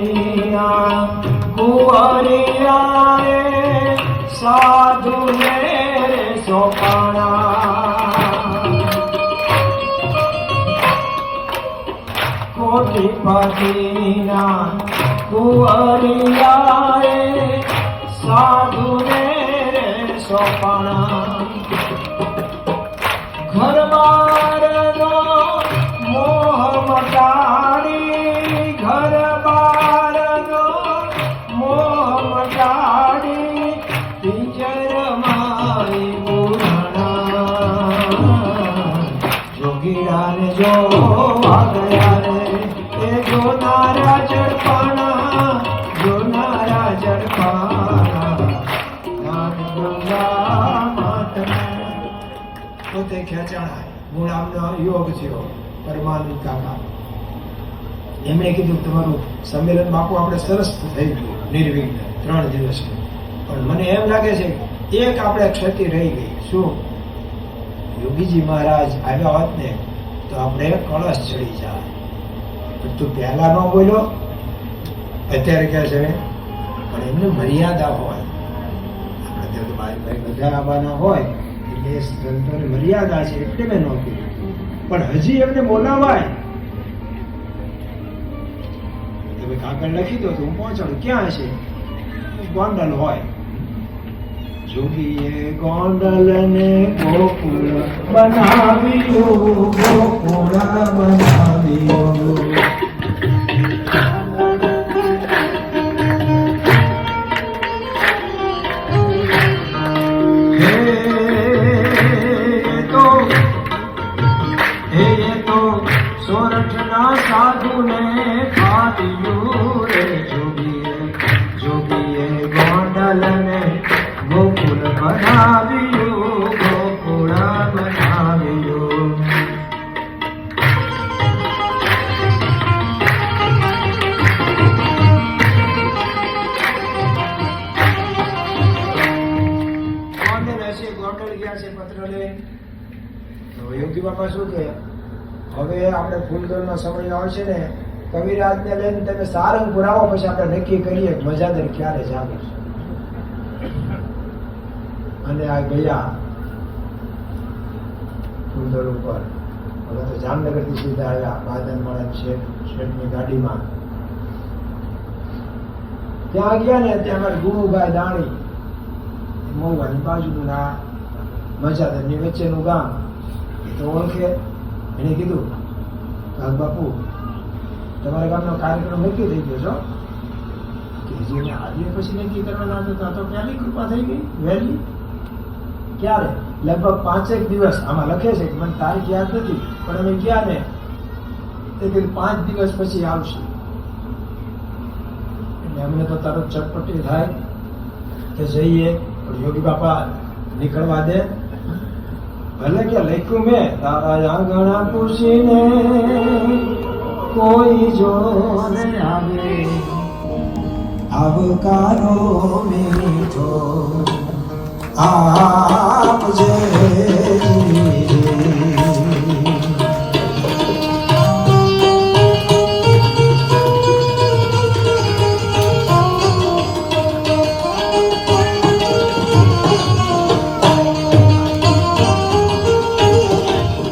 કોટીપતિયા કુંવરિયા સાધુ ને સોપાણા કોટીપતિના કુંવરિયા સાધુ ને સોપાણા. ઘરબારનો મોહ મટાડી ઘર બારનો મોહ મટાડી પિંજર મારી પુરાણા. જોગીડાને જોવા ગયા રે એ જોનારા જડપાણા જોનારા જડપાણા જ્ઞાન ગંગા માતના. પોતે ખેંચાણા ગુણામનો યોગ થયો પરમાનંદ કાકા. એમણે કીધું તમારું સંમેલન બાપુ આપણે સરસ થઈ ગયું નિર્વિઘ્ન 3 દિવસ, પણ મને એમ લાગે છે એક આપણે ક્ષતિ રહી ગઈ. શું? યોગીજી મહારાજ આવ્યા હોત ને તો આપણે કળશ ચડી જાય. તું પહેલા ન બોલ્યો, અત્યારે કહે છે પણ એમને મર્યાદા હોય. આપણે તો ભાઈ બધા આવવાના હોય એટલે ગ્રંથોની મર્યાદા છે એટલે મેં ન કીધું, પણ હજી એમને બોલાવાય. કાગળ લખી દો તો હું પહોંચાડું. ક્યાં હશે? ગોંડલ હોય. જોગીએ ગોંડલ ને ગોકુળ બનાવ્યું ગોકુળ બનાવ્યું. સોરઠના સાધુને ખાધ્યું રે જોગીએ ગોંડલને ગોકુળ બનાવ્યું ગોકુળ બનાવ્યું. ગોંડલ હશે, ગોંડલ ગયા છે પત્ર લઈ. તો યોગી બાપા શું કહે? હવે આપણે ફૂલદોલનો સમય આવશે ને, કવિરાજને લઈને તમે સારંગ પુરાવો, પછી આપણે નક્કી કરીએ મજાદર ક્યારે જાગે છે. અને આ ગયા ફૂલદોલ ઉપર. હવે તો જામનગરથી સીધા આવ્યા બાદનવાળા શેઠની ગાડીમાં. ત્યાં ગયા ને ત્યાં અમારે ગુરુભાઈ દાણી મોવાની બાજુનું ના મજાદરની વચ્ચેનું ગામ એ તો ઓળખે. એને કીધું કાગ બાપુ તમારા ગામનો કાર્યક્રમ નક્કી થઈ ગયો છો કે જેને આજે પછી નક્કી કરવાના હતા તો પહેલી કૃપા થઈ ગઈ વહેલી. ક્યારે? લગભગ 5 દિવસ આમાં લખે છે કે મને તારીખ યાદ નથી, પણ અમે ગયા ને તે કીધું 5 દિવસ પછી આવશે. એટલે અમને તો તરત ચટપટી થાય કે જઈએ, પણ યોગી બાપા નીકળવા દે. ભલે કે લખ્યું મેં, તારા આંગણા પૂછીને કોઈ જો ન આવે, આવકારો મીઠો આપજે.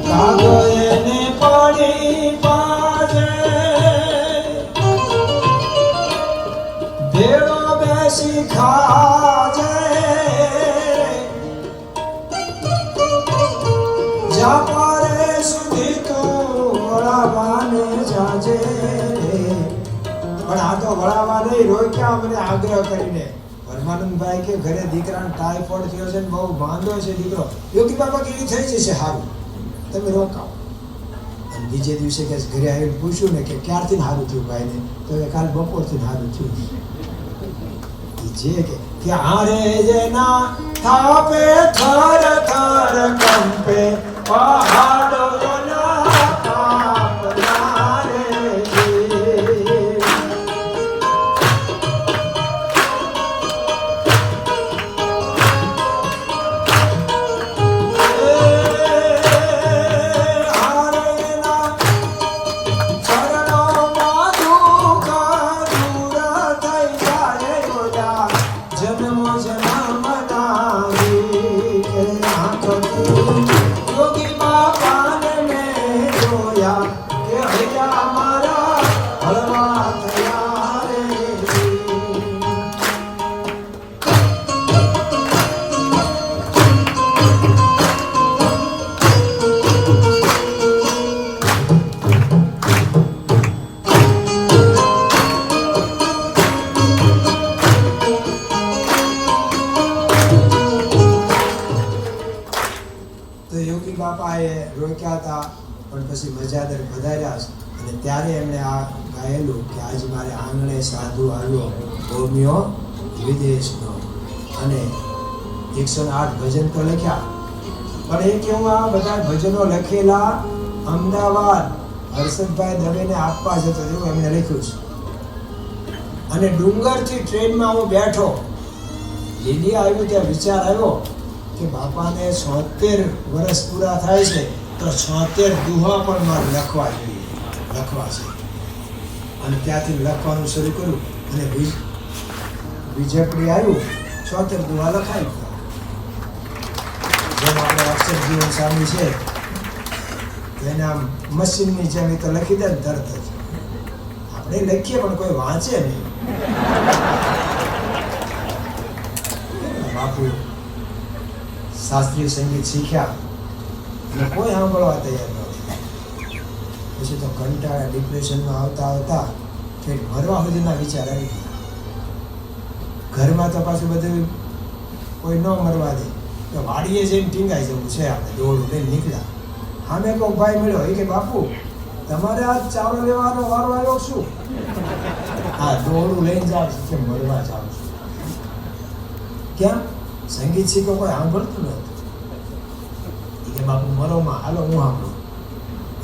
કાગળને પાણી પાજે, ભેળો બેસી ખાજે, જા પારે સુધી તું વળાવાને જાજે. પણ આ તો વળાવા નહીં, રોક્યા મને આગ્રહ કરીને. પરમાનંદભાઈ કે ઘરે દીકરાને ટાઇફોઇડ થયો છે ને બહુ વાંધો છે દીકરો. યોગી બાપા કે થઈ જશે સારું, તમે રોકાવો. અને બીજે દિવસે કે ઘરે આવીને પૂછ્યું ને કે ક્યારથી સારું થયું ભાઈને, તો એ કાલ બપોરથી સારું થયું. જે કે હારે જેના થાપે થર થર કંપે, પહાડોના કાપના રે. યોગી બાપાને મેં જોયા કે હૈયા મારા હળવા થયા રે. તો યોગી બાપાએ રોક્યા હતા, પણ પછી મજાદર પધાર્યા અને ત્યારે એમણે આ ગાયેલું કે આજ મારે આંગણે સાધુ આવ્યો ભોમ્યો વિદેશનો. અને 108 ભજન તો લખ્યા, પણ એ કેવું આ બધા ભજનો લખેલા અમદાવાદ હર્ષદભાઈ દવેને આપવા જતો એવું એમણે લખ્યું છે. અને ડુંગરથી ટ્રેનમાં હું બેઠો, લીલી આવ્યું ત્યાં વિચાર આવ્યો કે બાપાને 76 વર્ષ પૂરા થાય છે તો 76 દુહા પણ મારે લખવા જોઈએ, લખવા છે. અને ત્યાંથી લખવાનું શરૂ કર્યું અને બીજપડી આવ્યું, 76 દુહા લખાઈ ગયા. જેમ આપણે અક્ષર જીવન સ્વામી છે એને આમ મશીનની જેમ તો લખી દે ને તરત જ. આપણે લખીએ પણ કોઈ વાંચે નહીં. બાપુ શાસ્ત્રીય સંગીત શીખ્યા અને કોઈ સાંભળવા તૈયાર નહોતું. પછી તો કંટાળા ડિપ્રેશનમાં આવતા આવતા કે મરવા સુધીના વિચાર આવી ગયા. ઘરમાં તો પાછું બધું કોઈ ન મરવા દે તો વાડીએ જઈને ટીંગાઈ જવું છે. આપણે દોડું લઈને નીકળ્યા. સામે કોઈ ભાઈ મળ્યો, એ કે બાપુ તમારે આ ચારો લેવાનો વારો આવ્યો શું? હા, દોડું લઈને જાવ છે, મળવા જાવ છું. કેમ? સંગીત શીખો કોઈ સાંભળતું નહોતું. એ કે બાપુ મરોમાં હાલો હું સાંભળું.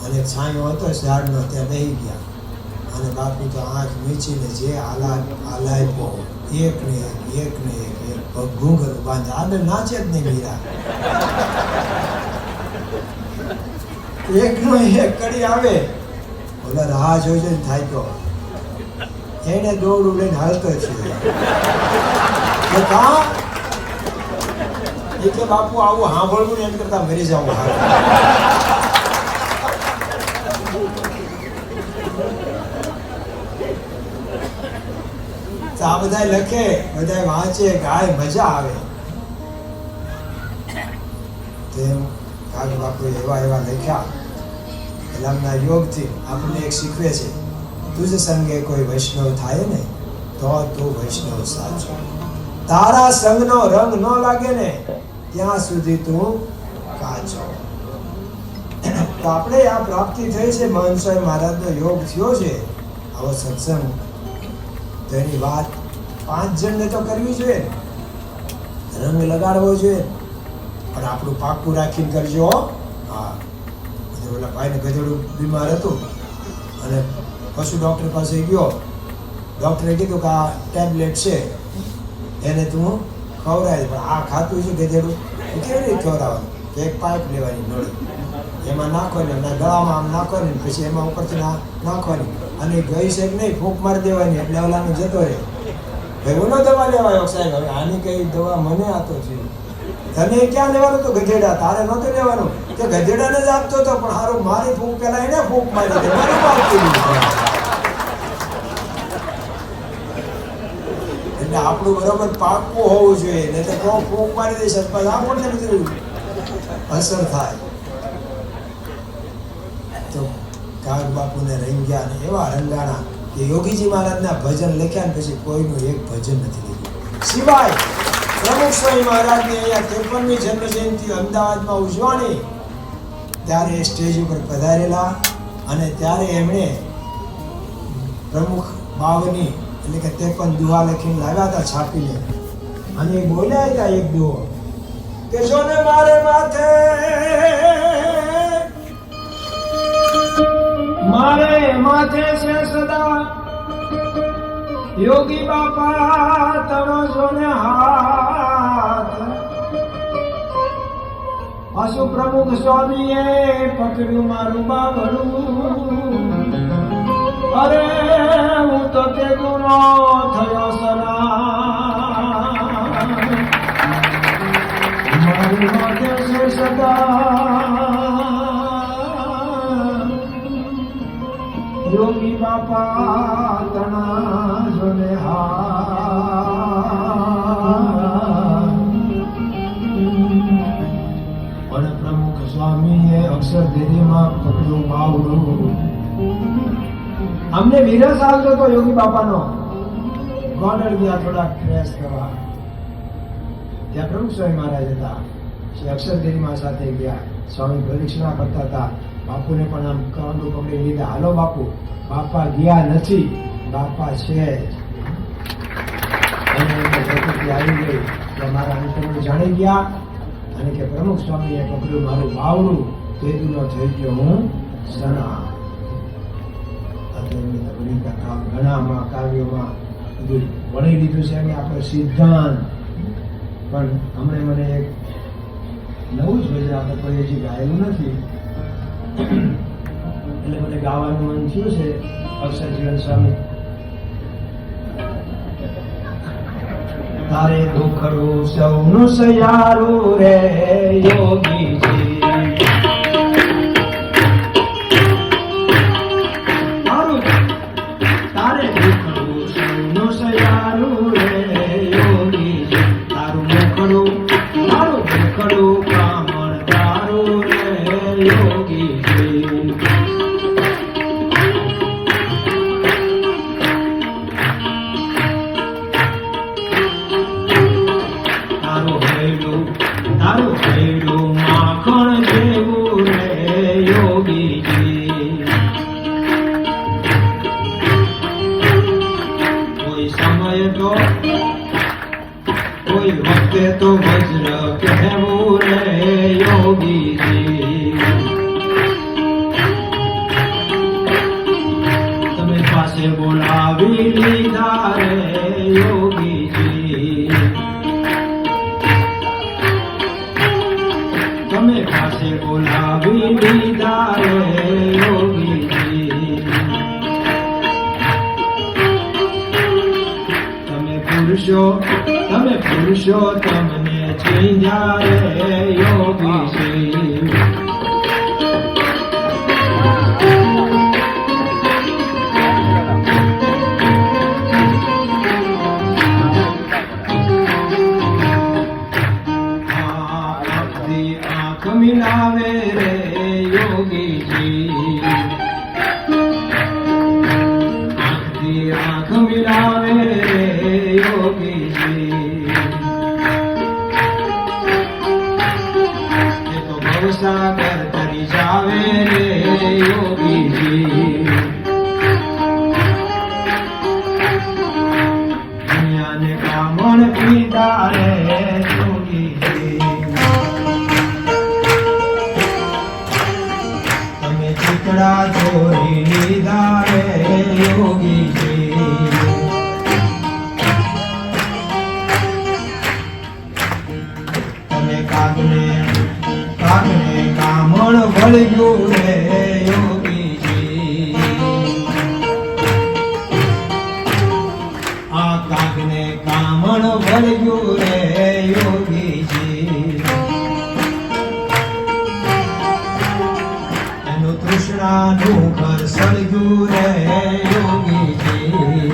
અને છાંયો હતો ઝાડનો, ત્યાં બેસી ગયા. અને બાપુ તો આંખ મીચીને જે આલાય એક ને એક પગ ઘૂંઘરું બાંધે, આગળ નાચે જ નહીં મીરા. એકનો એક કડી આવે, ઓલા રાહ જોઈ જોઈને થાક્યો. એને દોડું લઈને હાલતો છે. એ કે બાપુ આવું સાંભળવું ને એમ કરતા મરી જવું હારું. આ બધા લખે, બધા વાંચે, ગાય, મજા આવે. તેમ કાગ બાપુએ એવા લખ્યા. કલામના યોગથી આપણને એક શીખવે છે, તુજ સંગે કોઈ વૈષ્ણવ થાય ને તો તું વૈષ્ણવ સાચો. તારા સંગનો રંગ ન લાગે ને ત્યાં સુધી તું કાચો. તો આપણે આ પ્રાપ્તિ થઈ છે. મહંત સ્વામી મહારાજનો યોગ થયો છે. આવો સત્સંગ તો એની વાત 5 જણને તો કરવી જોઈએ, રંગ લગાડવો જોઈએ, પણ આપણું પાકું રાખીને કરજો. હા, ઓલા ભાઈને ગધેડું બીમાર હતું અને પશુ ડૉક્ટર પાસે ગયો. ડૉક્ટરે કીધું કે આ ટેબ્લેટ છે, એને તું ખવડાય, પણ આ ખાતું છે ગધેડું, એ કેવી રીતે ખવડાવવાનું? તો એક પાઇપ લેવાની નળી, એમાં નાખવાની, એમના ગળામાં આમ નાખવાની, પછી એમાં ઉપરથી નાખવાની, અને ગઈ છે કે નહીં ફૂંક મારી દેવાની, એટલે ઓલાનો જતો રહે. એવું ન દવા લેવાયો સાહેબ, હવે આની કઈ દવા મને આતો છે. તને ક્યાં લેવાનું? તો ગધેડા, તારે નહોતું લેવાનું. કે ગધેડાને જ આપતો હતો, પણ હારું મારી ફૂંક પેલા એને ફૂંક મારી દે, મારી પાવતી નહીં. એટલે આપણું બરોબર પાકું હોવું જોઈએ, નહીં તો કોક ફૂંક મારી દઈશ પછી આપણને બધું અસર થાય. તો કાગ બાપુને રંગ્યા ને એવા રંગાણા કે યોગીજી મહારાજના ભજન લખ્યા ને પછી કોઈનું એક ભજન નથી લખ્યું. સિવાય પ્રમુખ સ્વામી મહારાજની અહીંયા 53મી જન્મ જયંતિ અમદાવાદમાં ઉજવણી, ત્યારે એ સ્ટેજ ઉપર પધારેલા અને ત્યારે એમણે પ્રમુખ બાવની એટલે કે 53 દુહા લખીને લાવ્યા હતા છાપીને, અને એ બોલ્યા હતા એક દુહો કે જો ને મારે માથે છે સદા યોગી બાપા તણો જો ને હાથ, આસુ પ્રમુખ સ્વામીએ પકડ્યું મારું બાબરું, અરે હું તો તે ગુનો થયો સના, મારી માથે છે સદા યોગી બાપા તણા જોને પણ પ્રમુખ સ્વામીએ અક્ષરધારીમાં પકડ્યું બાવડું. અમને વિરસ આવતો તો યોગી બાપાનો. ગોંડલ ગયા થોડા ફ્રેશ થવા, ત્યાં પ્રમુખ સ્વામી મહારાજ હતા. અક્ષરધારીમાં સાથે ગયા. સ્વામી પ્રદક્ષિણા કરતા હતા. બાપુને પણ આમ કાંડું પકડી લીધા, હાલો બાપુ. બાપા ગયા નથી, બાપા છે આવી ગઈ એટલે મારા અંતરને જાણી ગયા અને કે પ્રમુખ સ્વામીએ પકડ્યું મારું બાવડું, તેદુનો થઈ ગયો હું સણા. ઘણામાં કાવ્યોમાં બધું વણી લીધું છે અને આપણો સિદ્ધાંત પણ હમણાં મને એક નવું જ ભજન આપણે કોઈ હજી ગાયેલું નથી, એટલે મને ગાવાનું મન થયું છે. અક્ષર જીવન સ્વામી તારે દુખડું સૌનું સયારું રે યોગીજી, તારે દુખડું સૌનું સયારું રે યોગીજી, તારું મુખડું મારું મુખડું કામણ તારું રે યોગીજી. તારું હૈડું માખણ જેવું રે યોગીજી, કોઈ સમય તો કોઈ વખતે તો વજ્ર કહેવું રે યોગીજી. તમે પાસે બોલાવી લીધા રે યોગીજી, તમે પાસે બોલાવી લીધા રે યોગીજી. તમે પુરુષો તમને ચીંધ્યા રે યોગીજી. આંખ મિલાવે રે યોગીજી, આંખ મિલાવે રે યોગીજી. સાગર તરી જાવે રે યોગીજી દુનિયાને કામણ પીતા રે યોગીજી તમે ચીકડા ચોરી લીધા રે યોગીજી તમે કાગને કામણ વળગ્યું રે યોગીજી આ કાગને કામણ વળગ્યું રે યોગીજી એનું તૃષ્ણાનું ઘર સળગ્યું રે યોગીજી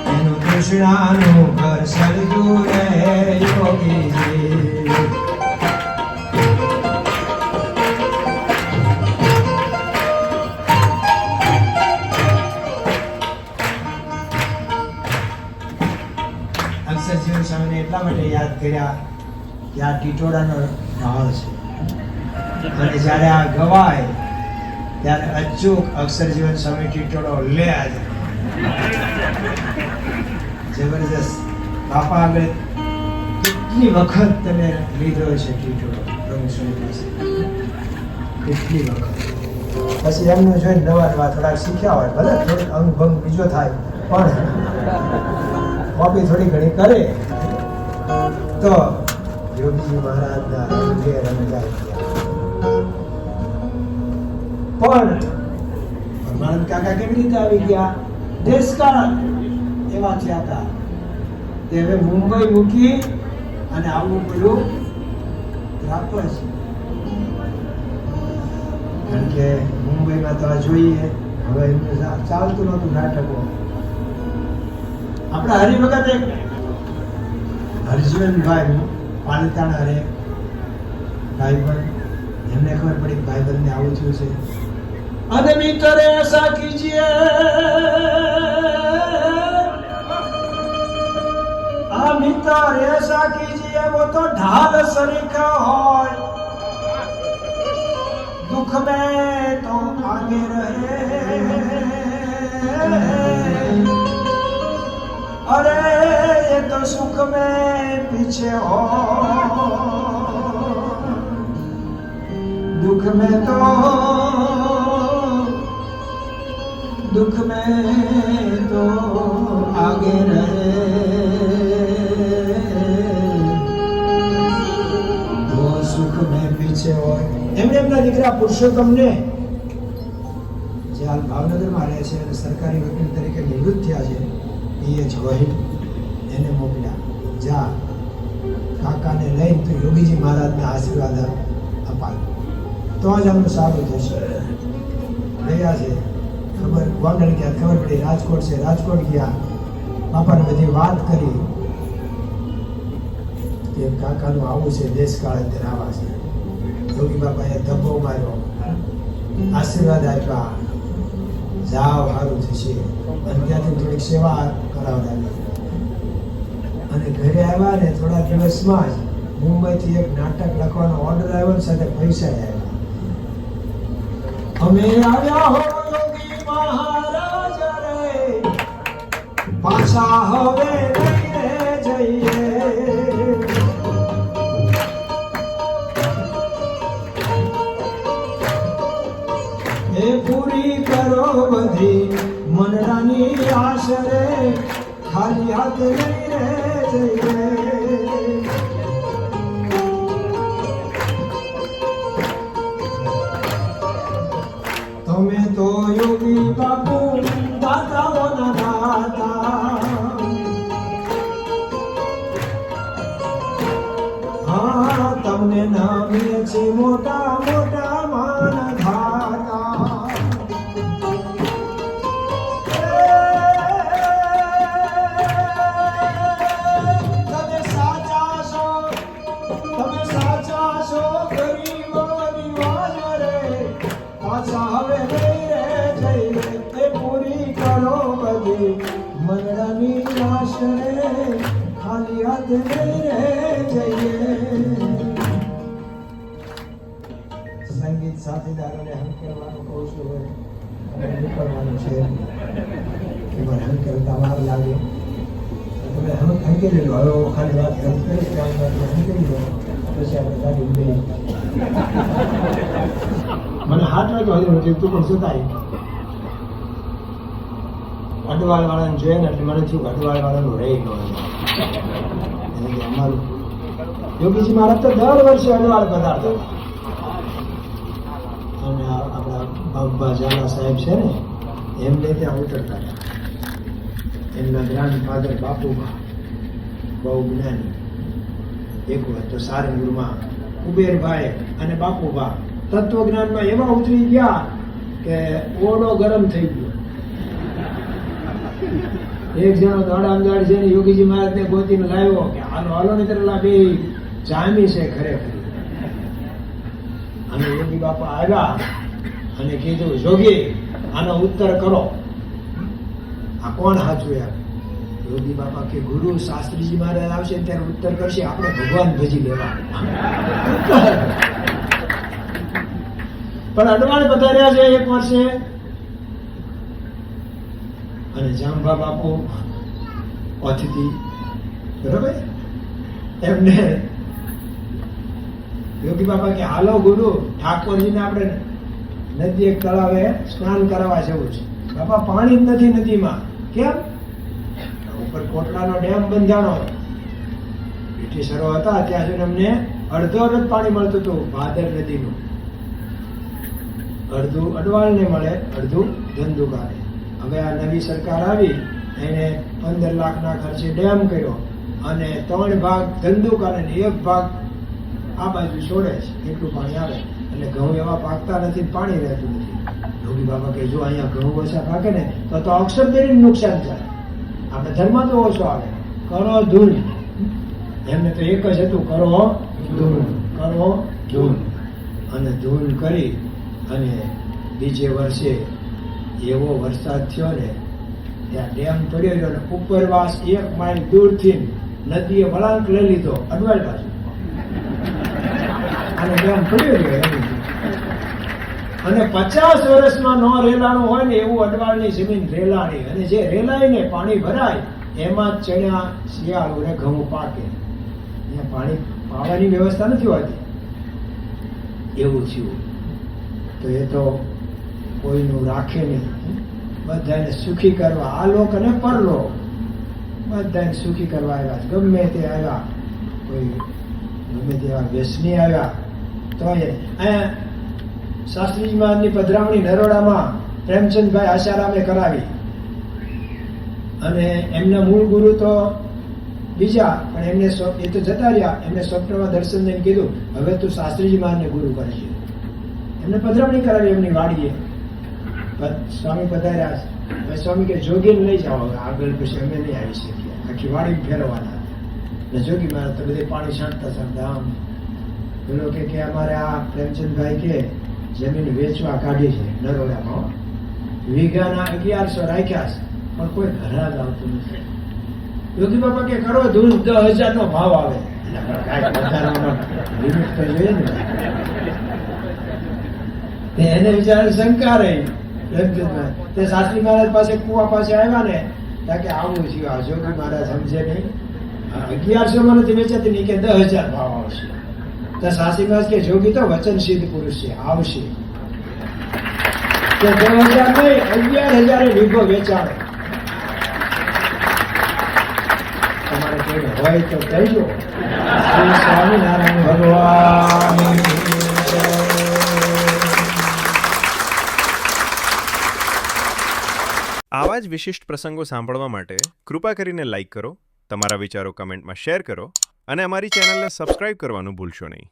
એનું તૃષ્ણાનું ઘર સળગ્યું રે યોગીજી અક્ષરજીવન સ્વામીને એટલા માટે યાદ કર્યા કે આ ટીટોડાનો ઢાળ છે અને જ્યારે આ ગવાય ત્યારે અચૂક અક્ષરજીવન સ્વામી ટીટોડો લે આજે જબરજસ્ત બાપા આગળ કેટલી વખત તમે લીધો છે ટીટોડો પ્રભુ સ્વામી પાસે કેટલી વખત પછી એમનું જોઈને નવા નવા થોડાક શીખ્યા હોય ભલે થોડોક અંગભંગ બીજો થાય પણ કોપી થોડી ઘણી કરે તો યોગીજી મહારાજના અંગે રમજાય પણ પરમાનંદ કાકા કેવી રીતે આવી ગયા દેશકાળ એવા થયા હતા તે હવે મુંબઈ મૂકી અને આવવું પડ્યું રાપર છે કારણ કે મુંબઈમાં તો જોઈએ હવે એમનું ચાલતું નહોતું નાટકો આપણા હરિભગત એક હરજીવનભાઈ પાલિતાણા રે ભાઈબંધ એમને ખબર પડી ભાઈબંધને આવું થયું છે અને મિત્ર એસા કીજીએ આ મિત્ર એસા કીજીએ वो तो ढाल सरीखा હોય दुख में तो आगे रहे अरे ये तो सुख में पीछे हो दुख में तो आगे रहे वो सुख में पीछे हो એમના દીકરા પુરુષોત્તમને જે હાલ ભાવનગરમાં રહે છે અને સરકારી વકીલ તરીકે નિવૃત્ત થયા છે PH ગોહિલ એને મોકલ્યા જા કાકાને લઈને તો યોગીજી મહારાજને આશીર્વાદ અપાય તો જ આમનું સારું થશે ગયા છે ખબર ગોંડલ ગયા ખબર પડી રાજકોટ છે રાજકોટ ગયા બાપાને બધી વાત કરી કે કાકાનું આવું છે દેશકાળ અત્યારે આવા છે યોગી બાપાએ ધબ્બો માર્યો આશીર્વાદ આપ્યા જાઓ સારું થશે અને ત્યાંથી થોડીક સેવા કરાવડાવી અને ઘરે આવ્યા ને થોડા દિવસમાં જ મુંબઈથી એક નાટક લખવાનો ઓર્ડર આવ્યો ને સાથે પૈસા આવ્યા અમે આવ્યા હો યોગી મહારાજ રે પાછા હવે લઈને જઈએ એ પૂરી કરો બધી મનડાની આશ રે ખાલી હાથ લઈને જઈએ તમે તો યોગી બાપુ દાતાઓના દાતા હા તમને નામે છે મોટા મોટા માન ધાતા તમે સાચા છો ગરીબો નિવાજ રે પાછા હવે નહીં રે જઈએ એ પૂરી કરો બધી મંગળાની આશ રે ખાલી હાથ નહીં રે જઈએ સંગીત સાથીદારોને હંકેલવાનું કહું છું હવે અને નીકળવાનું છે એમાં હંકેલતા વાર લાગે તમે હંકેલી લો હવે હું ખાલી વાત કરીશ કામ હંકેલી લો પછી આપણે ગાડી ઉભી મને હાથ વાગ્યો હજુ નથી તું પણ સુતાય અડવાળ વાળાને જોઈએ ને એટલે મને થયું અડવાળ વાળાનું રહી ગયું અમારું યોગીજી મહારાજ તો દર વર્ષે અડવાળ પધારતા અને આપણા બાબા ઝાલા સાહેબ છે ને એમને ત્યાં ઉતરતા એમના ગ્રાન્ડ ફાધર બાપુબા બહુ જ્ઞાની એક વાત તો સારંગપુરમાં કુબેરભાઈ અને બાપુબા તત્વજ્ઞાનમાં એવા ઉતરી ગયા કે ઓરડો ગરમ થઈ ગયો. એક જણો દોડામદાડ છે ને યોગીજી મહારાજને ગોતીને લાવ્યો કે હાલો હાલો ને તરલા બે જામી છે ખરેખર. અને યોગી બાપા આવ્યા અને કીધું જોગી આનો ઉત્તર કરો, આ કોણ સાચું એમ. યોગી બાપા કે ગુરુ શાસ્ત્રીજી મહારાજ આવશે ત્યારે ઉત્તર કરશે, આપણે ભગવાન ભજી લેવા. પણ અડવાણ પધાર્યા છે એક વર્ષે અને જાંબા બાપુ અતિથિ બરોબર એમને યોગી બાપા કે હાલો ગુરુ ઠાકોરજીને આપણે નદી એક તળાવે સ્નાન કરાવવા જવું છે. બાપા પાણી જ નથી નદીમાં. કેમ? ઉપર કોટડાનો ડેમ બંધાણો. બ્રિટિશરો હતા ત્યાં સુધી અમને અડધો જ પાણી મળતું હતું ભાદર નદીનું. અડધું અડવાળને મળે, અડધું ધંધુકાને. હવે આ નવી સરકાર આવી એને 15 લાખના ખર્ચે ડેમ કર્યો અને 3 ભાગ ધંધુકાને 1 ભાગ આ બાજુ છોડે છે. એટલું પાણી આવે એટલે ઘઉં એવા પાકતા નથી, પાણી રહેતું નથી. યોગી બાબા કે જો અહીંયા ઘઉં ઓછા પાકે ને તો અક્ષરદેરીને નુકસાન થાય, આપણે ધર્મ તો ઓછો આવે. કરો ધૂન, એમને તો એક જ હતું, કરો ધૂન, કરો ધૂન. અને ધૂન કરી અને બીજે વર્ષે એવો વરસાદ થયો ને ત્યાં ડેમ પડ્યો રહ્યો ને ઉપરવાસ 1 માઇલ દૂરથી નદીએ વળાંક લઈ લીધો અડવાળ બાજુ અને ડેમ પડ્યો રહ્યો. અને 50 વર્ષમાં ન રેલાણું હોય ને એવું અડવાળની જમીન રેલાણી, અને જે રેલાય ને પાણી ભરાય એમાં ચણ્યા શિયાળું ને ઘઉં પાકે. અહીંયા પાણી પાવાની વ્યવસ્થા નથી હોતી. એવું થયું તો એ તો કોઈનું રાખે નહીં, બધાને સુખી કરવા, આ લોક અને પરલોક બધાને સુખી કરવા આવ્યા. ગમે તે આવ્યા, કોઈ ગમે તેવા વ્યસની આવ્યા તો અહીંયા શાસ્ત્રીજી મહારાજની પધરામણી નરોડામાં પ્રેમચંદભાઈ આશારામે કરાવી. અને એમના મૂળ ગુરુ તો બીજા, પણ એમને એ તો જતા રહ્યા. એમને સ્વપ્નમાં દર્શન દઈને કીધું હવે તું શાસ્ત્રીજી મહારાજને ગુરુ કરજે. એમને પધરામણી કરાવી એમની વાડીએ. સ્વામી પધાર્યા. સ્વામી કે જોગીને લઈ જાઓ, આગળ પછી અમે નહીં આવી શકીએ, આખી વાડી ફેરવાના. ને જોગી મહારાજ તો બધે પાણી છાંટતા છાંટતા આમ પેલો કે અમારે આ પ્રેમચંદભાઈ કે જમીન વેચવા કાઢી છે નરોડામાં, વીઘાના 1100 રાખ્યા છે, પણ કોઈ ઘરાક આવતું નથી. યોગી બાપા કે કરો ધૂળ 10,000 નો ભાવ આવે. લિમિટ તો જોઈએ ને. એને વિચારે શંકા રહી. તે શાસ્ત્રી મહારાજ પાસે કુવા પાસે આવ્યા ને ત્યાં કે આવું થયું, આ જોગી મહારાજ સમજે નહીં, 1100 માં નથી વેચાતી નહીં કે 10,000 ભાવ આવશે. તો શાસ્ત્રી મહારાજ કે જોગી તો વચન સિદ્ધ પુરુષ છે, આવશે. કે 10,000 નહીં 11,000 વીઘો વેચાણો. તમારે કોઈ હોય તો કહેજો. શ્રી સ્વામિનારાયણ ભગવાન. આવા જ વિશિષ્ટ પ્રસંગો સાંભળવા માટે કૃપા કરીને લાઇક કરો, તમારા વિચારો કમેન્ટમાં શેર કરો અને અમારી ચેનલને સબસ્ક્રાઇબ કરવાનું ભૂલશો નહીં.